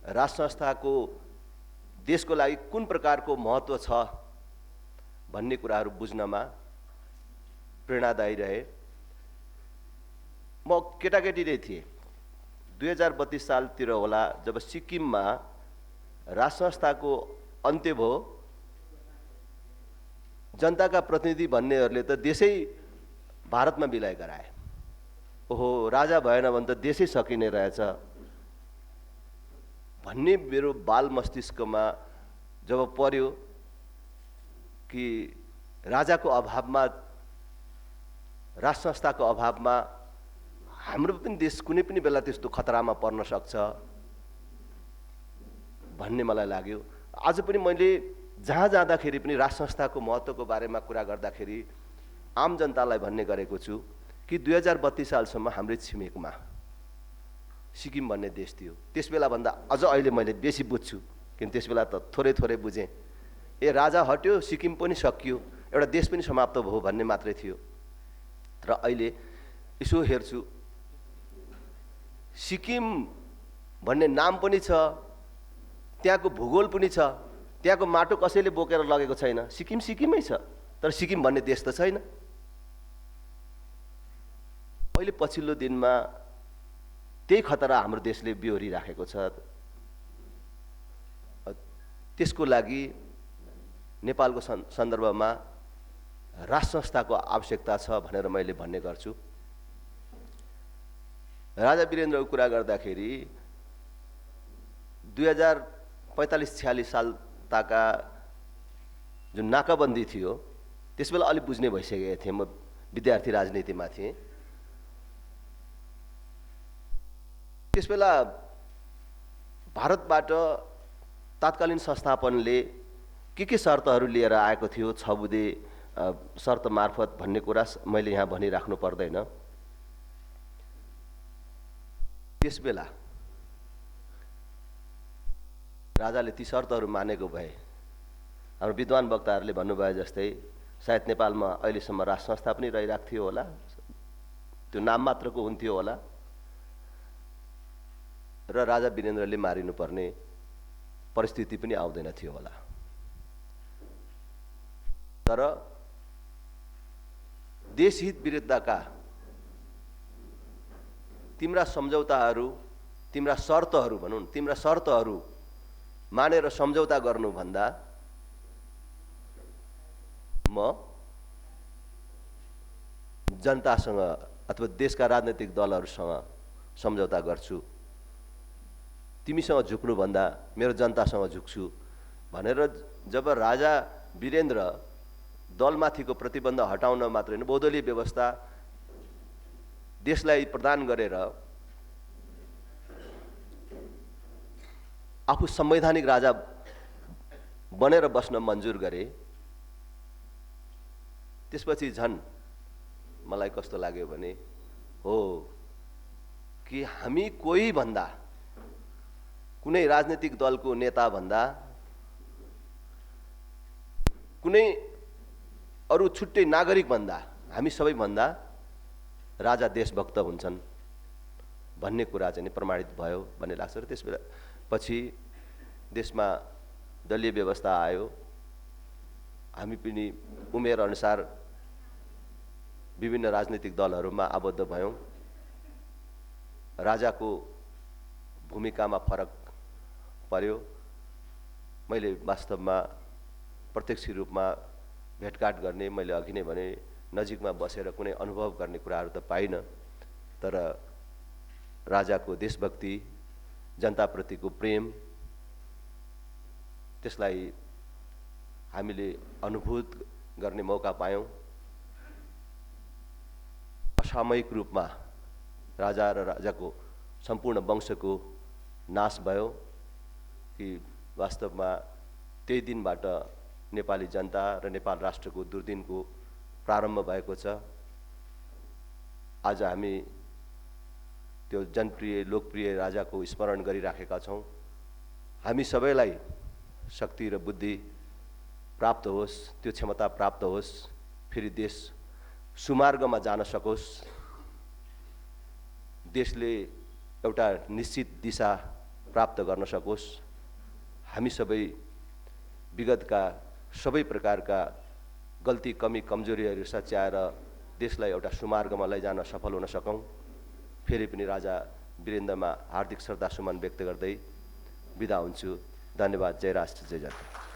राज संस्थाको देशको लागि कुन प्रकारको महत्त्व छ भन्ने कुराहरू बुझ्नमा प्रेरणादायी रहे। म केटाकेटी नै थिएँ। 2032 सालतिर होला जब सिक्किममा राज संस्थाको अन्त्य भयो, जनताका प्रतिनिधि भन्नेहरूले त देशै भारतमा बिलाइ गराए। ओहो, राजा भएन भने त देशै सकिने रहेछ भन्ने मेरो बाल मस्तिष्कमा जब पर्यो कि राजाको अभावमा, राज संस्थाको अभावमा हाम्रो पनि देश कुनै पनि बेला त्यस्तो खतरामा पर्न सक्छ भन्ने मलाई लाग्यो। आज पनि मैले जहाँ जाँदाखेरि पनि राज संस्थाको महत्त्वको बारेमा कुरा गर्दाखेरि आम जनतालाई भन्ने गरेको छु कि 2032 सालसम्म हाम्रै छिमेकमा सिक्किम भन्ने देश थियो। त्यस बेलाभन्दा अझ अहिले मैले बेसी बुझ्छु, किन त्यस बेला त थोरै थोरै बुझेँ। राजा हट्यो, सिक्किम पनि सकियो, एउटा देश पनि समाप्त भयो भन्ने मात्रै थियो। तर अहिले यसो हेर्छु, सिक्किम भन्ने नाम पनि छ, त्यहाँको भूगोल पनि छ, त्यहाँको माटो कसैले बोकेर लगेको छैन। सिक्किम सिक्किमै छ, तर सिक्किम भन्ने देश त छैन। अहिले पछिल्लो दिनमा त्यही खतरा हाम्रो देशले बिहोरिराखेको छ। त्यसको लागि नेपालको सन्दर्भमा राज संस्थाको आवश्यकता छ भनेर मैले भन्ने गर्छु। राजा वीरेन्द्रको कुरा गर्दाखेरि 2045-46 साल ताका जुन नाकाबन्दी थियो त्यसबेला अलि बुझ्ने भइसकेको थिएँ। म विद्यार्थी राजनीतिमा थिएँ। त्यसबेला भारतबाट तात्कालीन संस्थापनले के शर्तहरू लिएर आएको थियो, 6 बुँदे शर्त मार्फत भन्ने कुरा मैले यहाँ भनिराख्नु पर्दैन। त्यसबेला राजाले ती शर्तहरू मानेको भए हाम्रो विद्वान वक्ताहरूले भन्नुभयो जस्तै सायद नेपालमा अहिलेसम्म राज संस्था पनि रहिरहेको थियो होला, त्यो नाम मात्रको हुन्थ्यो होला र राजा वीरेन्द्रले मारिनुपर्ने परिस्थिति पनि आउँदैन थियो होला। तर देशहित विरुद्धका तिम्रा सम्झौताहरू, तिम्रा शर्तहरू भनौँ, तिम्रा शर्तहरू मानेर सम्झौता गर्नुभन्दा म जनतासँग अथवा देशका राजनैतिक दलहरूसँग सम्झौता गर्छु, तिमीसँग झुक्नुभन्दा मेरो जनतासँग झुक्छु भनेर जब राजा वीरेन्द्र दलमाथिको प्रतिबन्ध हटाउन मात्रै होइन, बहुदलीय व्यवस्था देशलाई प्रदान गरेर आफू संवैधानिक राजा बनेर बस्न मन्जुर गरे, त्यसपछि झन् मलाई कस्तो लाग्यो भने हो कि हामी कोही भन्दा, कुनै राजनीतिक दलको नेता भन्दा, कुनै अरू छुट्टै नागरिक भन्दा हामी सबैभन्दा राजा देशभक्त हुन्छन् भन्ने कुरा चाहिँ प्रमाणित भयो भन्ने लाग्छ। र त्यसबेला पछि देशमा दलीय व्यवस्था आयो, हामी पनि उमेर अनुसार विभिन्न राजनीतिक दलहरूमा आबद्ध भयौँ। राजाको भूमिकामा फरक पर्यो। मैले वास्तवमा प्रत्यक्ष रूपमा भेटघाट गर्ने, मैले अघि नै भने नजिकमा बसेर कुनै अनुभव गर्ने कुराहरू त पाइनँ, तर राजाको देशभक्ति, जनताप्रतिको प्रेम, त्यसलाई हामीले अनुभूत गर्ने मौका पायौँ। असामयिक रूपमा राजा र राजाको सम्पूर्ण वंशको नाश भयो कि वास्तवमा त्यही दिनबाट नेपाली जनता र नेपाल राष्ट्रको दुर्दिनको प्रारम्भ भएको छ। आज हामी त्यो जनप्रिय लोकप्रिय राजाको स्मरण गरिराखेका छौँ। हामी सबैलाई शक्ति र बुद्धि प्राप्त होस्, त्यो क्षमता प्राप्त होस्, फेरि देश सुमार्गमा जान सकोस्, देशले एउटा निश्चित दिशा प्राप्त गर्न सकोस्। हामी सबै विगतका सबै प्रकारका गल्ती, कमी, कमजोरीहरू सच्याएर देशलाई एउटा सुमार्गमा लैजान सफल हुन सकौँ। फेरि पनि राजा वीरेन्द्रमा हार्दिक श्रद्धासुमन व्यक्त गर्दै बिदा हुन्छु। धन्यवाद। जय राष्ट्र, जय जनता।